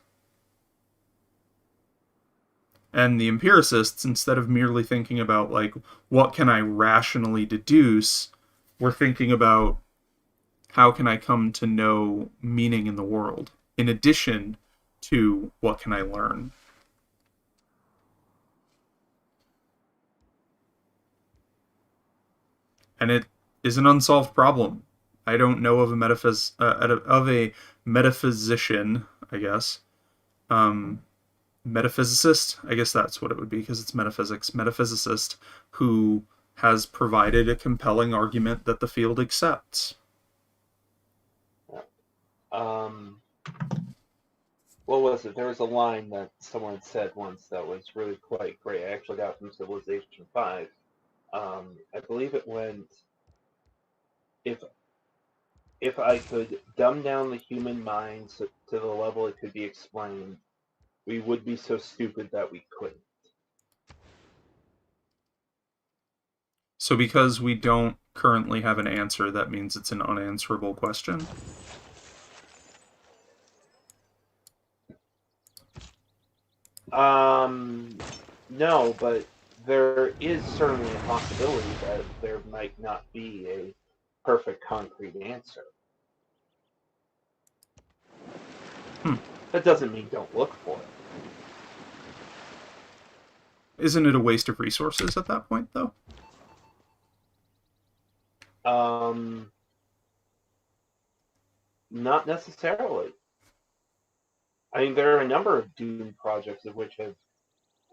And the empiricists, instead of merely thinking about, like, what can I rationally deduce, we're thinking about how can I come to know meaning in the world, in addition to what can I learn. And it is an unsolved problem. I don't know of a metaphysician, I guess. Metaphysicist, I guess that's what it would be because it's metaphysics. Metaphysicist who has provided a compelling argument that the field accepts. What was it? There was a line that someone said once that was really quite great. I actually got from Civilization 5. I believe it went, if if I could dumb down the human mind to the level it could be explained, we would be so stupid that we couldn't. So because we don't currently have an answer, that means it's an unanswerable question? No, but there is certainly a possibility that there might not be a perfect concrete answer. That doesn't mean don't look for it. Isn't it a waste of resources at that point, though? Not necessarily. I mean, there are a number of Dune projects of which have.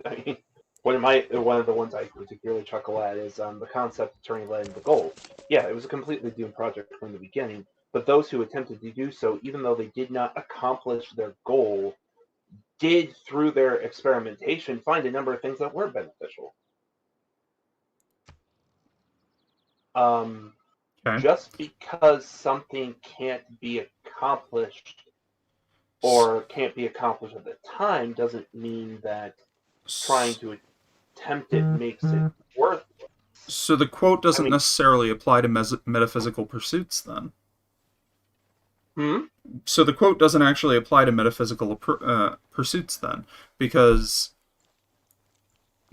I mean, one of the ones I particularly chuckle at is the concept of turning lead into gold. Yeah, it was a completely Dune project from the beginning, but those who attempted to do so, even though they did not accomplish their goal, did through their experimentation find a number of things that were beneficial. Okay. Just because something can't be accomplished or can't be accomplished at the time doesn't mean that trying to attempt it makes it worthless. So the quote doesn't I mean- necessarily apply to metaphysical pursuits, then? Hmm? So the quote doesn't actually apply to metaphysical pursuits, then, because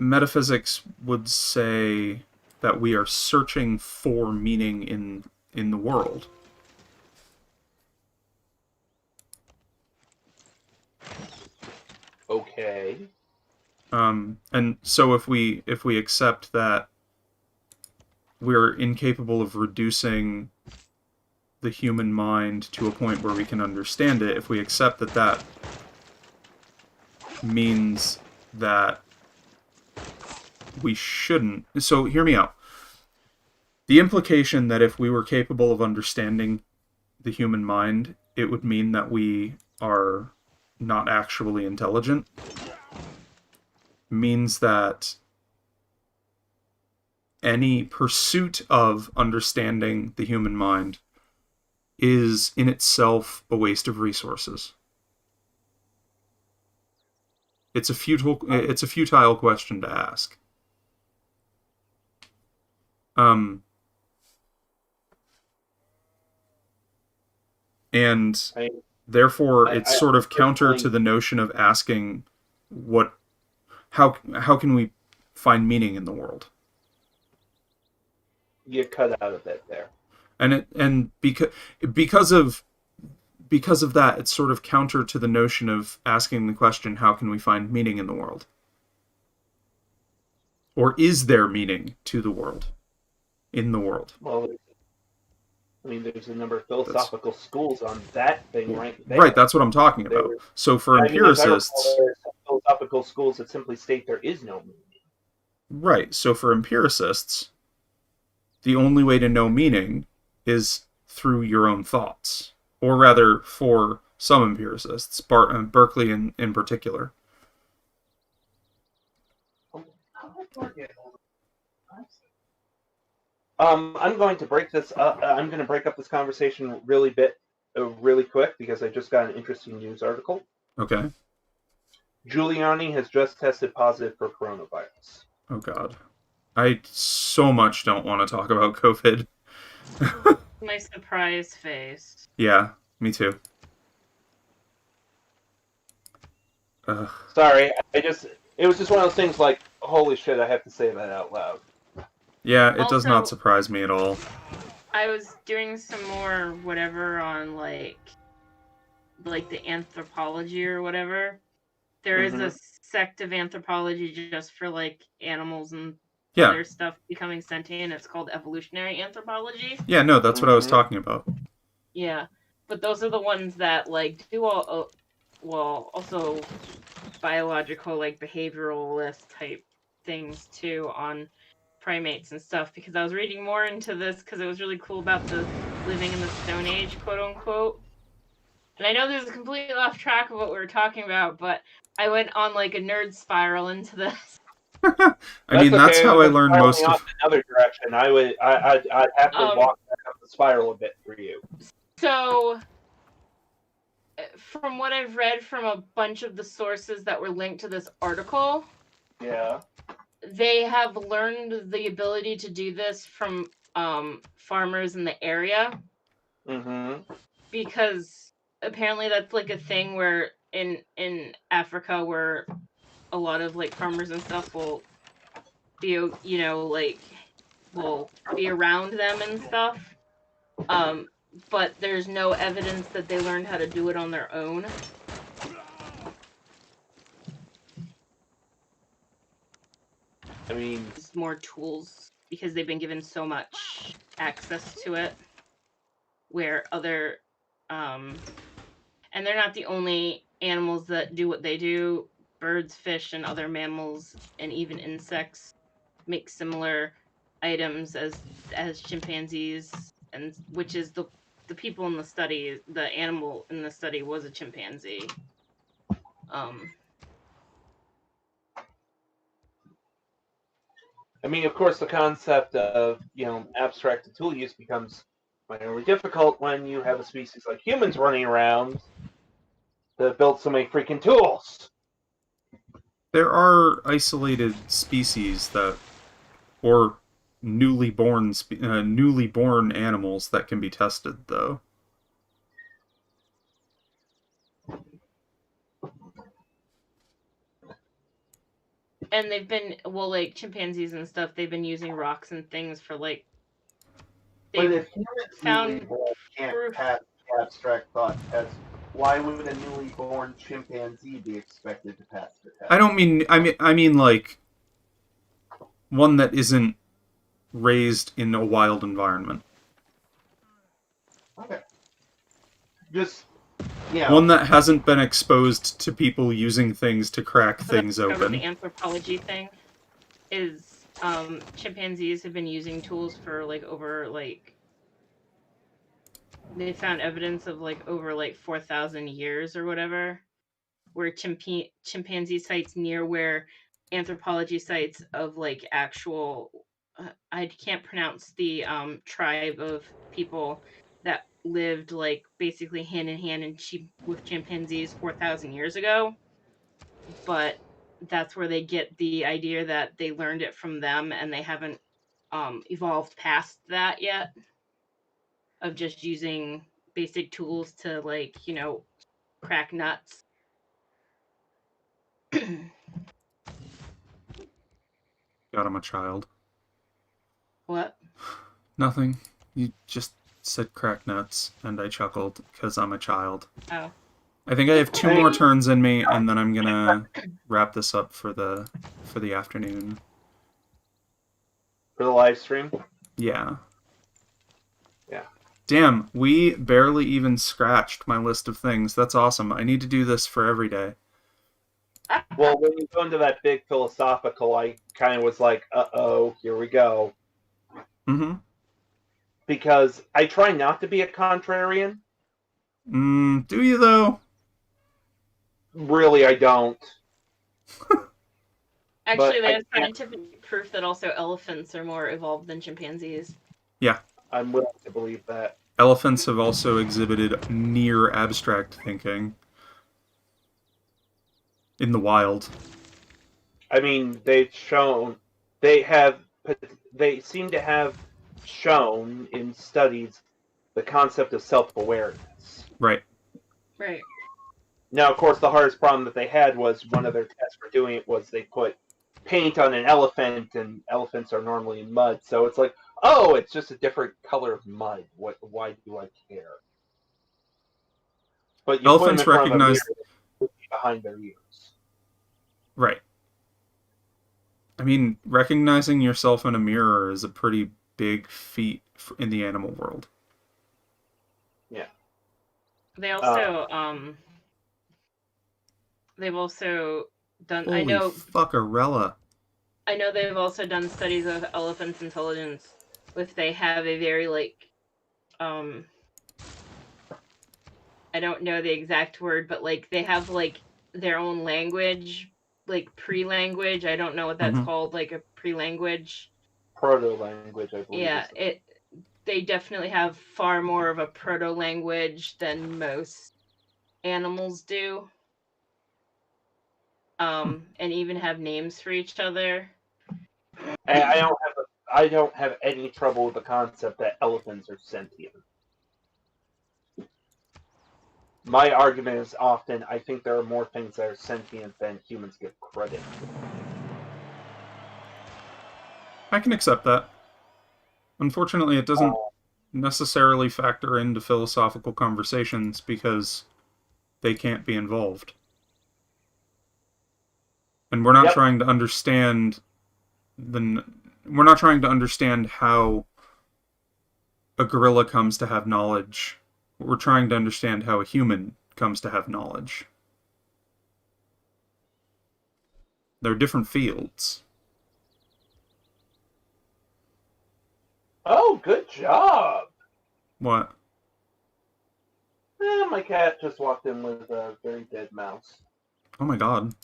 metaphysics would say that we are searching for meaning in the world. Okay. And so if we accept that we're incapable of reducing the human mind to a point where we can understand it, if we accept that that means that we shouldn't. So hear me out. The implication that if we were capable of understanding the human mind, it would mean that we are not actually intelligent, means that any pursuit of understanding the human mind is in itself a waste of resources. It's a futile question to ask. And therefore it's sort of counter to the notion of asking how can we find meaning in the world? You cut out a bit there. And because of that, it's sort of counter to the notion of asking the question, how can we find meaning in the world? Or is there meaning to the world? In the world? Well, I mean, there's a number of philosophical schools on that thing right there. Right, that's what I'm talking about. So for empiricists... there are some philosophical schools that simply state there is no meaning. Right, so for empiricists, the only way to know meaning is through your own thoughts. Or rather, for some empiricists, Berkeley in particular. I'm going to break this up. I'm going to break up this conversation really quick because I just got an interesting news article. Okay. Giuliani has just tested positive for coronavirus. Oh God, I so much don't want to talk about COVID. My surprise face. Yeah, me too. Sorry, it was just one of those things like, holy shit, I have to say that out loud. Yeah, it does not Also, surprise me at all. I was doing some more whatever on like the anthropology or whatever. There is a sect of anthropology just for like animals and other stuff becoming sentient. It's called evolutionary anthropology. Yeah, no, that's what I was talking about. Yeah, but those are the ones that like do all also biological like behavioralist type things too on primates and stuff, because I was reading more into this because it was really cool about the living in the Stone Age, quote unquote. And I know this is completely off track of what we were talking about, but I went on like a nerd spiral into this. That's how I learned most of. Another direction, I'd happily walk back up the spiral a bit for you. So, from what I've read from a bunch of the sources that were linked to this article, Yeah. they have learned the ability to do this from farmers in the area, because apparently that's like a thing where in Africa, where a lot of like farmers and stuff will be, like, will be around them and stuff. But there's no evidence that they learned how to do it on their own. I mean, It's more tools because they've been given so much access to it, where other and they're not the only animals that do what they do. Birds, fish, and other mammals, and even insects, make similar items as chimpanzees, and which is the people in the study. The animal in the study was a chimpanzee. I mean, of course, the concept of abstract tool use becomes minorly difficult when you have a species like humans running around that build so many freaking tools. There are isolated species that, or newly born animals that can be tested, though. And they've been, well, like chimpanzees and stuff. They've been using rocks and things for like. But They've if humans found newly born can't proof. pass the abstract thought test, why would a newly born chimpanzee be expected to pass the test? I don't mean. I mean like one that isn't raised in a wild environment. Okay. Just One that hasn't been exposed to people using things to crack So things that's open. the anthropology thing is chimpanzees have been using tools for like over like they found evidence of like over like 4,000 years or whatever, where chimpanzee sites near where anthropology sites of like actual I can't pronounce the tribe of people that lived like basically hand in hand with chimpanzees 4,000 years ago, but that's where they get the idea that they learned it from them and they haven't evolved past that yet, of just using basic tools to like crack nuts. God, I'm a child. What? Nothing. You just said crack nuts, and I chuckled because I'm a child. Oh. I think I have 2 more turns in me, and then I'm gonna wrap this up for the afternoon. For the live stream? Yeah. Yeah. Damn, we barely even scratched my list of things. That's awesome. I need to do this for every day. Well, when you go into that big philosophical, I kind of was like, uh-oh, here we go. Mm-hmm. Because I try not to be a contrarian. Do you, though? Really, I don't. Actually, there's scientific proof that also elephants are more evolved than chimpanzees. Yeah. I'm willing to believe that. Elephants have also exhibited near abstract thinking in the wild. I mean, they seem to have shown in studies the concept of self-awareness. Right. Right. Now, of course, the hardest problem that they had was one of their tests for doing it was they put paint on an elephant, and elephants are normally in mud, so it's like, oh, it's just a different color of mud. Why do I care? But you Elephants put them in front recognize of a mirror, behind their ears. Right. I mean, recognizing yourself in a mirror is a pretty big feat in the animal world. Yeah. They also they've also done. Holy fuckarella. I know they've also done studies of elephants' intelligence. If they have a very like, I don't know the exact word, but like they have like their own language, like pre-language. I don't know what that's called, like a pre-language. Proto-language, I believe. Yeah, they definitely have far more of a proto-language than most animals do. And even have names for each other. And I don't have any trouble with the concept that elephants are sentient. My argument is often I think there are more things that are sentient than humans give credit. I can accept that. Unfortunately, it doesn't necessarily factor into philosophical conversations because they can't be involved. And we're not Yep. trying to understand we're not trying to understand how a gorilla comes to have knowledge. We're trying to understand how a human comes to have knowledge. They're different fields. Oh, good job! What? My cat just walked in with a very dead mouse. Oh my god.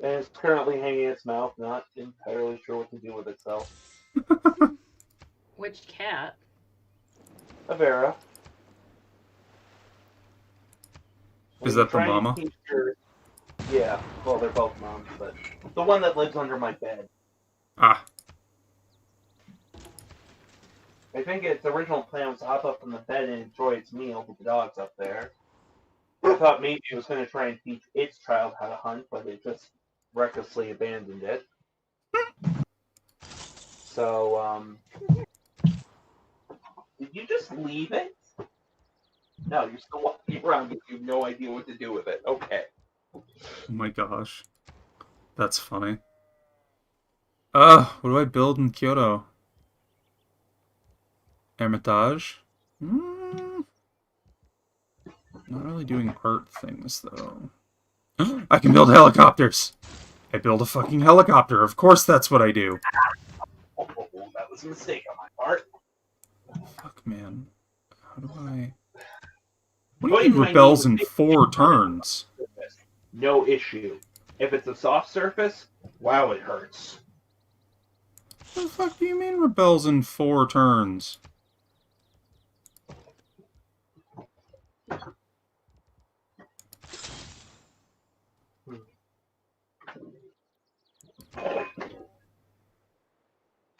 And it's currently hanging its mouth, not entirely sure what to do with itself. Which cat? Avera. Is When that the you're trying to mama? teach her- Yeah, well, they're both moms, but the one that lives under my bed. Ah. I think its original plan was to hop up from the bed and enjoy its meal with the dogs up there. I thought maybe it was going to try and teach its child how to hunt, but it just recklessly abandoned it. So, did you just leave it? No, you're still walking around because you have no idea what to do with it. Okay. Oh my gosh. That's funny. What do I build in Kyoto? Hermitage? Not really doing art things, though. I can build helicopters! I build a fucking helicopter. Of course that's what I do. Oh, that was a mistake on my part. Fuck, man. How do I... What do you Putting mean my rebels name in with 4 turns? No issue. If it's a soft surface, wow, it hurts. What the fuck do you mean rebels in 4 turns?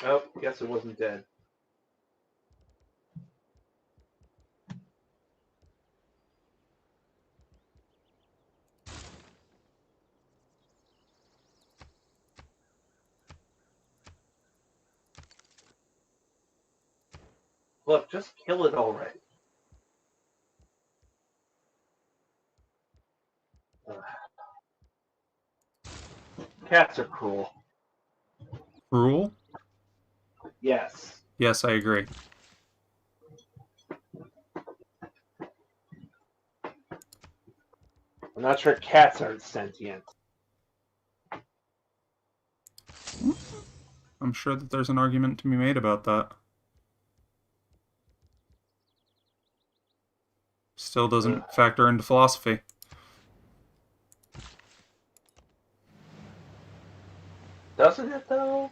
Oh, guess it wasn't dead. Look, just kill it already. Cats are cruel. Cruel? Yes. Yes, I agree. I'm not sure cats aren't sentient. I'm sure that there's an argument to be made about that. Still doesn't factor into philosophy. Doesn't it, though?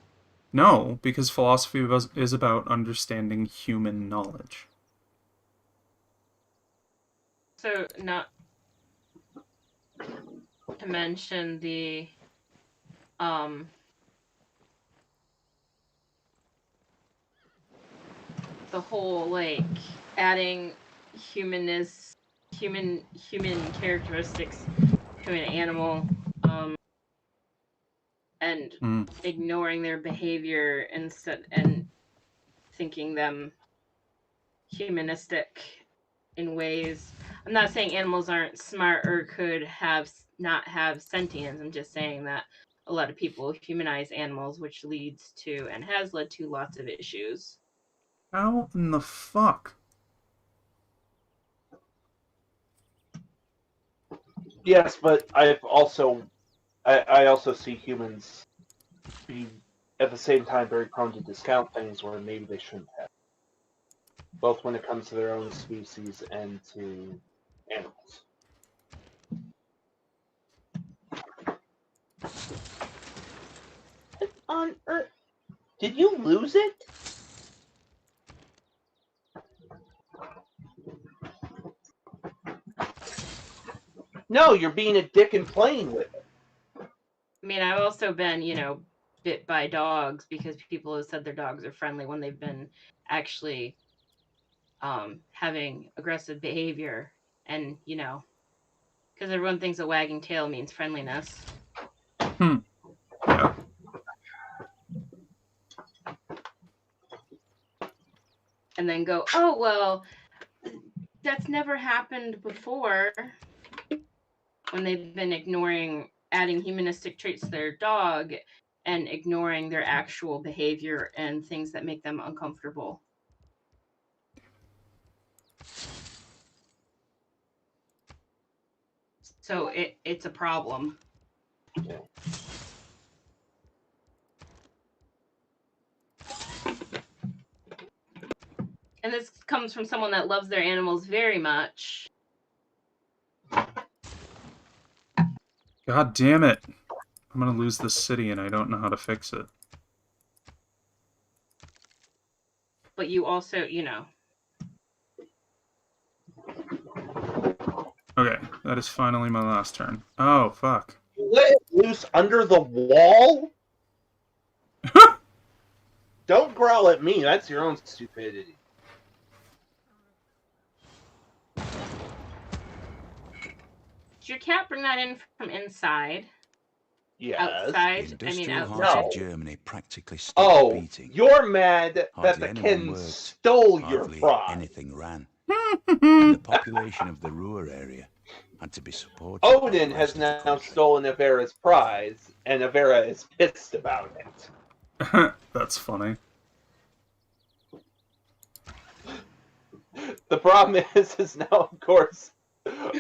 No, because philosophy is about understanding human knowledge. So, not to mention the whole, like, adding human characteristics to an animal, and ignoring their behavior and thinking them humanistic in ways. I'm not saying animals aren't smart or could not have sentience. I'm just saying that a lot of people humanize animals, which leads to and has led to lots of issues. How in the fuck? Yes, but I also see humans be at the same time very prone to discount things where maybe they shouldn't have. Both when it comes to their own species and to animals. on earth? Did you lose it? No, you're being a dick and playing with it. I mean, I've also been, bit by dogs because people have said their dogs are friendly when they've been actually having aggressive behavior. And, because everyone thinks a wagging tail means friendliness. Yeah. And then go, oh, well, that's never happened before, when they've been adding humanistic traits to their dog and ignoring their actual behavior and things that make them uncomfortable. So it's a problem. And this comes from someone that loves their animals very much. God damn it. I'm gonna lose this city and I don't know how to fix it. But you also, Okay, that is finally my last turn. Oh, fuck. You let it loose under the wall? Don't growl at me. That's your own stupidity. Did your cat bring that in from inside? Yes. Outside? The industrial outside? heart No. of Germany practically stopped Oh, beating. you're mad that Hardly the anyone Ken worked. stole your Hardly prize. anything ran. And the population of the Ruhr area had to be supported by Odin the has rest of the now country. stolen Avera's prize, and Avera is pissed about it. That's funny. The problem is now, of course,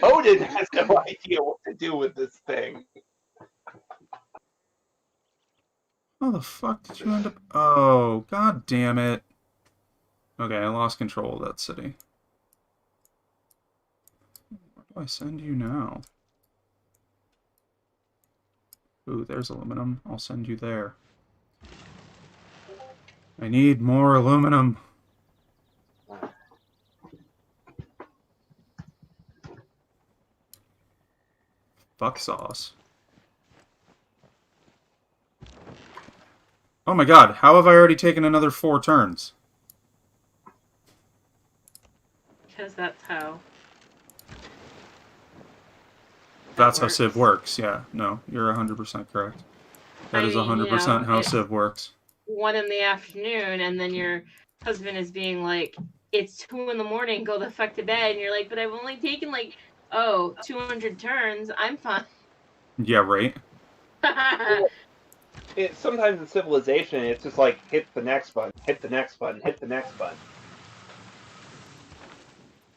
Odin has no idea what to do with this thing. How the fuck did you end up... Oh, god damn it. Okay, I lost control of that city. Where do I send you now? Ooh, there's aluminum. I'll send you there. I need more aluminum. Fuck sauce. Oh my god, how have I already taken another 4 turns? Because that's how. That's how works. Civ works, yeah. No, you're 100% correct. That is 100% how it's Civ works. 1 PM, and then your husband is being like, it's 2 AM, go the fuck to bed. And you're like, but I've only taken 200 turns. I'm fine. Yeah, right? Sometimes in Civilization, it's just like, hit the next button, hit the next button, hit the next button.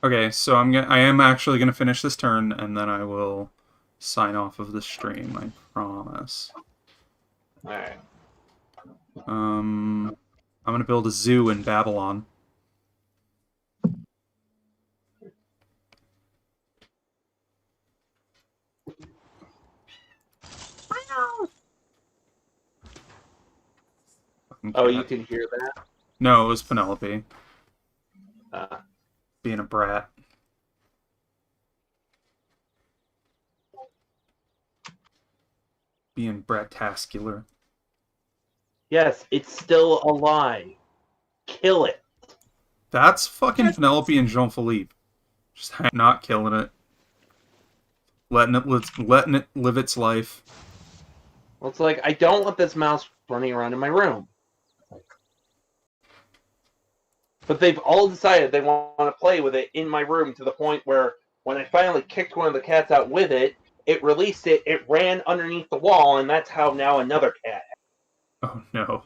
Okay, so I am actually gonna finish this turn, and then I will sign off of the stream, I promise. Alright. I'm gonna build a zoo in Babylon. Oh, you can hear that? No, it was Penelope. Uh, Being a brat. Being brat-tascular. yes, it's still alive. Kill it. That's fucking Penelope and Jean-Philippe. Just not killing it. Letting it live its life. Well, it's like, I don't want this mouse running around in my room. But they've all decided they want to play with it in my room to the point where when I finally kicked one of the cats out with it, it released it, it ran underneath the wall, and that's how now another cat. Oh no.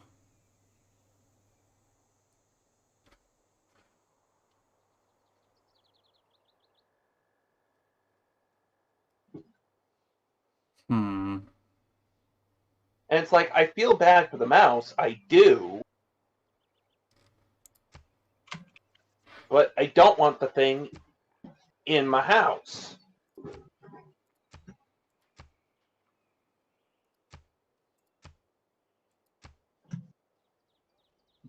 Hmm. And it's like, I feel bad for the mouse, I do. But I don't want the thing in my house.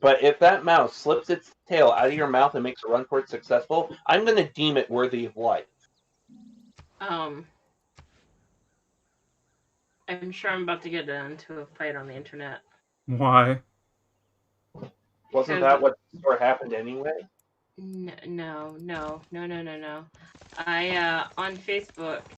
But if that mouse slips its tail out of your mouth and makes a run for it successful, I'm going to deem it worthy of life. I'm sure I'm about to get into a fight on the internet. Why? Wasn't that what sort of happened anyway? No. I on Facebook